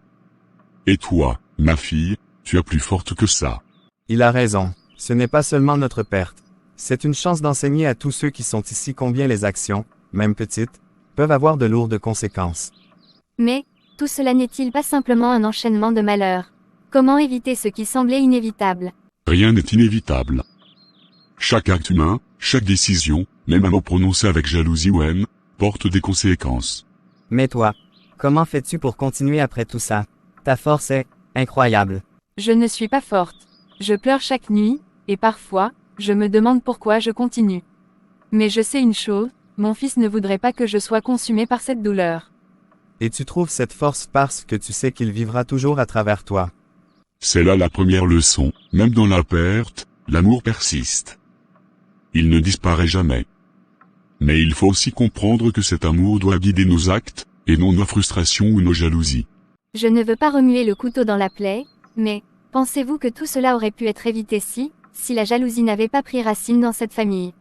Et toi, ma fille, tu es plus forte que ça. Il a raison, ce n'est pas seulement notre perte. C'est une chance d'enseigner à tous ceux qui sont ici combien les actions, même petites, peuvent avoir de lourdes conséquences. Mais, tout cela n'est-il pas simplement un enchaînement de malheurs? Comment éviter ce qui semblait inévitable? Rien n'est inévitable. Chaque acte humain, chaque décision, même un mot prononcé avec jalousie ou haine, porte des conséquences. Mais toi, comment fais-tu pour continuer après tout ça? Ta force est incroyable. Je ne suis pas forte. Je pleure chaque nuit, et parfois, je me demande pourquoi je continue. Mais je sais une chose, mon fils ne voudrait pas que je sois consumée par cette douleur. Et tu trouves cette force parce que tu sais qu'il vivra toujours à travers toi. C'est là la première leçon, même dans la perte, l'amour persiste. Il ne disparaît jamais. Mais il faut aussi comprendre que cet amour doit guider nos actes, et non nos frustrations ou nos jalousies. Je ne veux pas remuer le couteau dans la plaie, mais, pensez-vous que tout cela aurait pu être évité si la jalousie n'avait pas pris racine dans cette famille?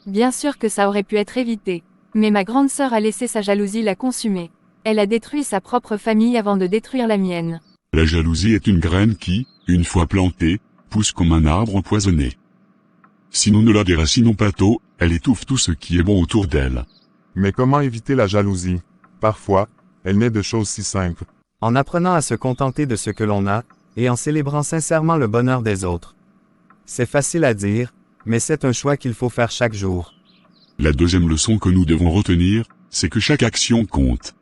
Bien sûr que ça aurait pu être évité. Mais ma grande sœur a laissé sa jalousie la consumer. Elle a détruit sa propre famille avant de détruire la mienne. La jalousie est une graine qui, une fois plantée, pousse comme un arbre empoisonné. Si nous ne la déracinons pas tôt, elle étouffe tout ce qui est bon autour d'elle. Mais comment éviter la jalousie? Parfois, elle naît de choses si simples. En apprenant à se contenter de ce que l'on a, et en célébrant sincèrement le bonheur des autres. C'est facile à dire, mais c'est un choix qu'il faut faire chaque jour. La deuxième leçon que nous devons retenir, c'est que chaque action compte.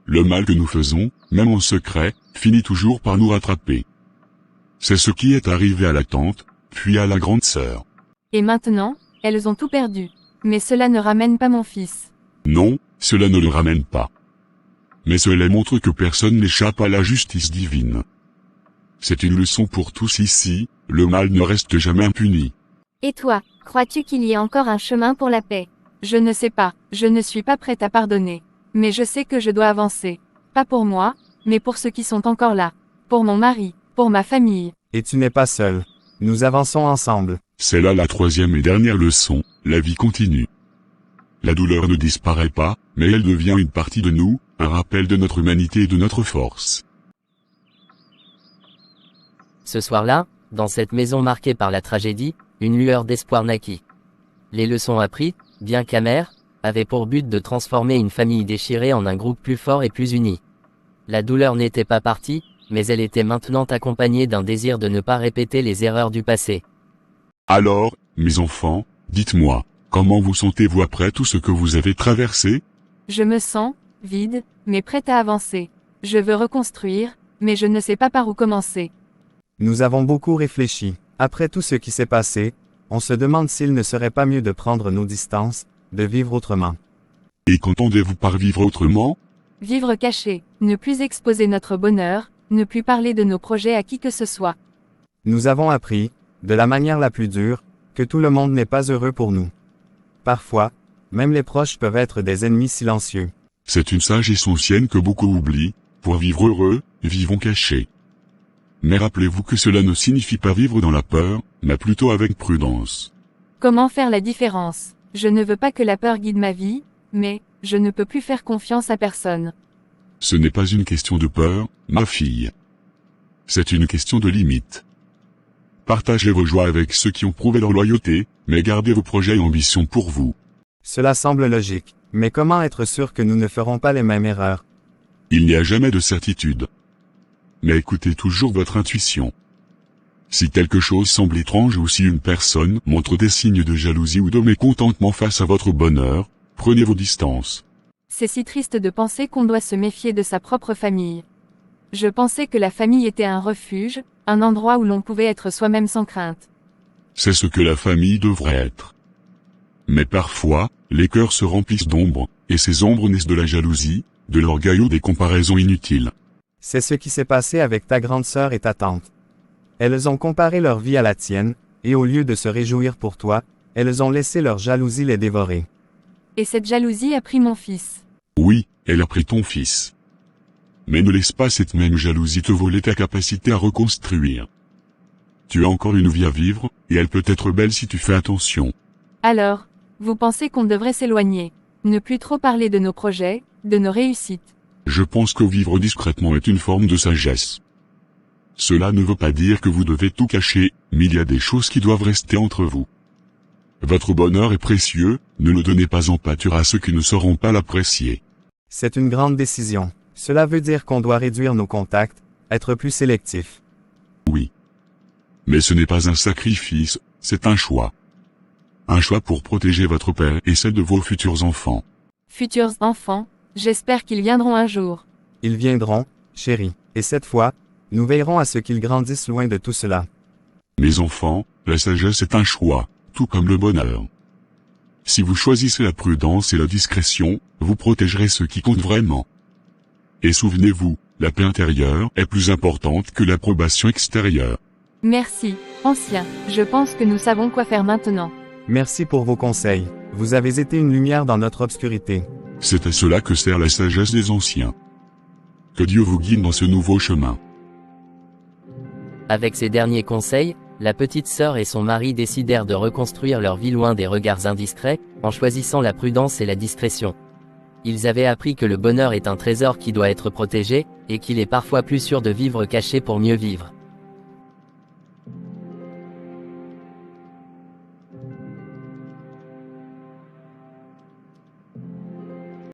Le mal que nous faisons, même en secret, finit toujours par nous rattraper. C'est ce qui est arrivé à la tante, puis à la grande sœur. Et maintenant, elles ont tout perdu. Mais cela ne ramène pas mon fils. Non, cela ne le ramène pas. Mais cela montre que personne n'échappe à la justice divine. C'est une leçon pour tous ici, le mal ne reste jamais impuni. Et toi, crois-tu qu'il y ait encore un chemin pour la paix? Je ne sais pas, je ne suis pas prête à pardonner. Mais je sais que je dois avancer. Pas pour moi, mais pour ceux qui sont encore là. Pour mon mari, pour ma famille. Et tu n'es pas seul. Nous avançons ensemble. C'est là la troisième et dernière leçon, la vie continue. La douleur ne disparaît pas, mais elle devient une partie de nous, un rappel de notre humanité et de notre force. Ce soir-là, dans cette maison marquée par la tragédie, une lueur d'espoir naquit. Les leçons apprises, bien qu'amères, avaient pour but de transformer une famille déchirée en un groupe plus fort et plus uni. La douleur n'était pas partie, mais elle était maintenant accompagnée d'un désir de ne pas répéter les erreurs du passé. Alors, mes enfants, dites-moi, comment vous sentez-vous après tout ce que vous avez traversé? Je me sens vide, mais prête à avancer. Je veux reconstruire, mais je ne sais pas par où commencer. Nous avons beaucoup réfléchi. Après tout ce qui s'est passé, on se demande s'il ne serait pas mieux de prendre nos distances, de vivre autrement. Et qu'entendez-vous par vivre autrement? Vivre caché, ne plus exposer notre bonheur, ne plus parler de nos projets à qui que ce soit. Nous avons appris, de la manière la plus dure, que tout le monde n'est pas heureux pour nous. Parfois, même les proches peuvent être des ennemis silencieux. C'est une sage essentielle que beaucoup oublient, pour vivre heureux, vivons cachés. Mais rappelez-vous que cela ne signifie pas vivre dans la peur, mais plutôt avec prudence. Comment faire la différence? Je ne veux pas que la peur guide ma vie, mais je ne peux plus faire confiance à personne. Ce n'est pas une question de peur, ma fille. C'est une question de limite. Partagez vos joies avec ceux qui ont prouvé leur loyauté, mais gardez vos projets et ambitions pour vous. Cela semble logique, mais comment être sûr que nous ne ferons pas les mêmes erreurs? Il n'y a jamais de certitude. Mais écoutez toujours votre intuition. Si quelque chose semble étrange ou si une personne montre des signes de jalousie ou de mécontentement face à votre bonheur, prenez vos distances. C'est si triste de penser qu'on doit se méfier de sa propre famille. Je pensais que la famille était un refuge, un endroit où l'on pouvait être soi-même sans crainte. C'est ce que la famille devrait être. Mais parfois, les cœurs se remplissent d'ombres, et ces ombres naissent de la jalousie, de l'orgueil ou des comparaisons inutiles. C'est ce qui s'est passé avec ta grande sœur et ta tante. Elles ont comparé leur vie à la tienne, et au lieu de se réjouir pour toi, elles ont laissé leur jalousie les dévorer. Et cette jalousie a pris mon fils. Oui, elle a pris ton fils. Mais ne laisse pas cette même jalousie te voler ta capacité à reconstruire. Tu as encore une vie à vivre, et elle peut être belle si tu fais attention. Alors, vous pensez qu'on devrait s'éloigner, ne plus trop parler de nos projets, de nos réussites. Je pense que vivre discrètement est une forme de sagesse. Cela ne veut pas dire que vous devez tout cacher, mais il y a des choses qui doivent rester entre vous. Votre bonheur est précieux, ne le donnez pas en pâture à ceux qui ne sauront pas l'apprécier. C'est une grande décision. Cela veut dire qu'on doit réduire nos contacts, être plus sélectif. Oui. Mais ce n'est pas un sacrifice, c'est un choix. Un choix pour protéger votre père et celle de vos futurs enfants. Futurs enfants, j'espère qu'ils viendront un jour. Ils viendront, chérie, et cette fois, nous veillerons à ce qu'ils grandissent loin de tout cela. Mes enfants, la sagesse est un choix, tout comme le bonheur. Si vous choisissez la prudence et la discrétion, vous protégerez ceux qui comptent vraiment. Et souvenez-vous, la paix intérieure est plus importante que l'approbation extérieure. Merci, ancien, je pense que nous savons quoi faire maintenant. Merci pour vos conseils. Vous avez été une lumière dans notre obscurité. C'est à cela que sert la sagesse des anciens. Que Dieu vous guide dans ce nouveau chemin. Avec ces derniers conseils, la petite sœur et son mari décidèrent de reconstruire leur vie loin des regards indiscrets, en choisissant la prudence et la discrétion. Ils avaient appris que le bonheur est un trésor qui doit être protégé, et qu'il est parfois plus sûr de vivre caché pour mieux vivre.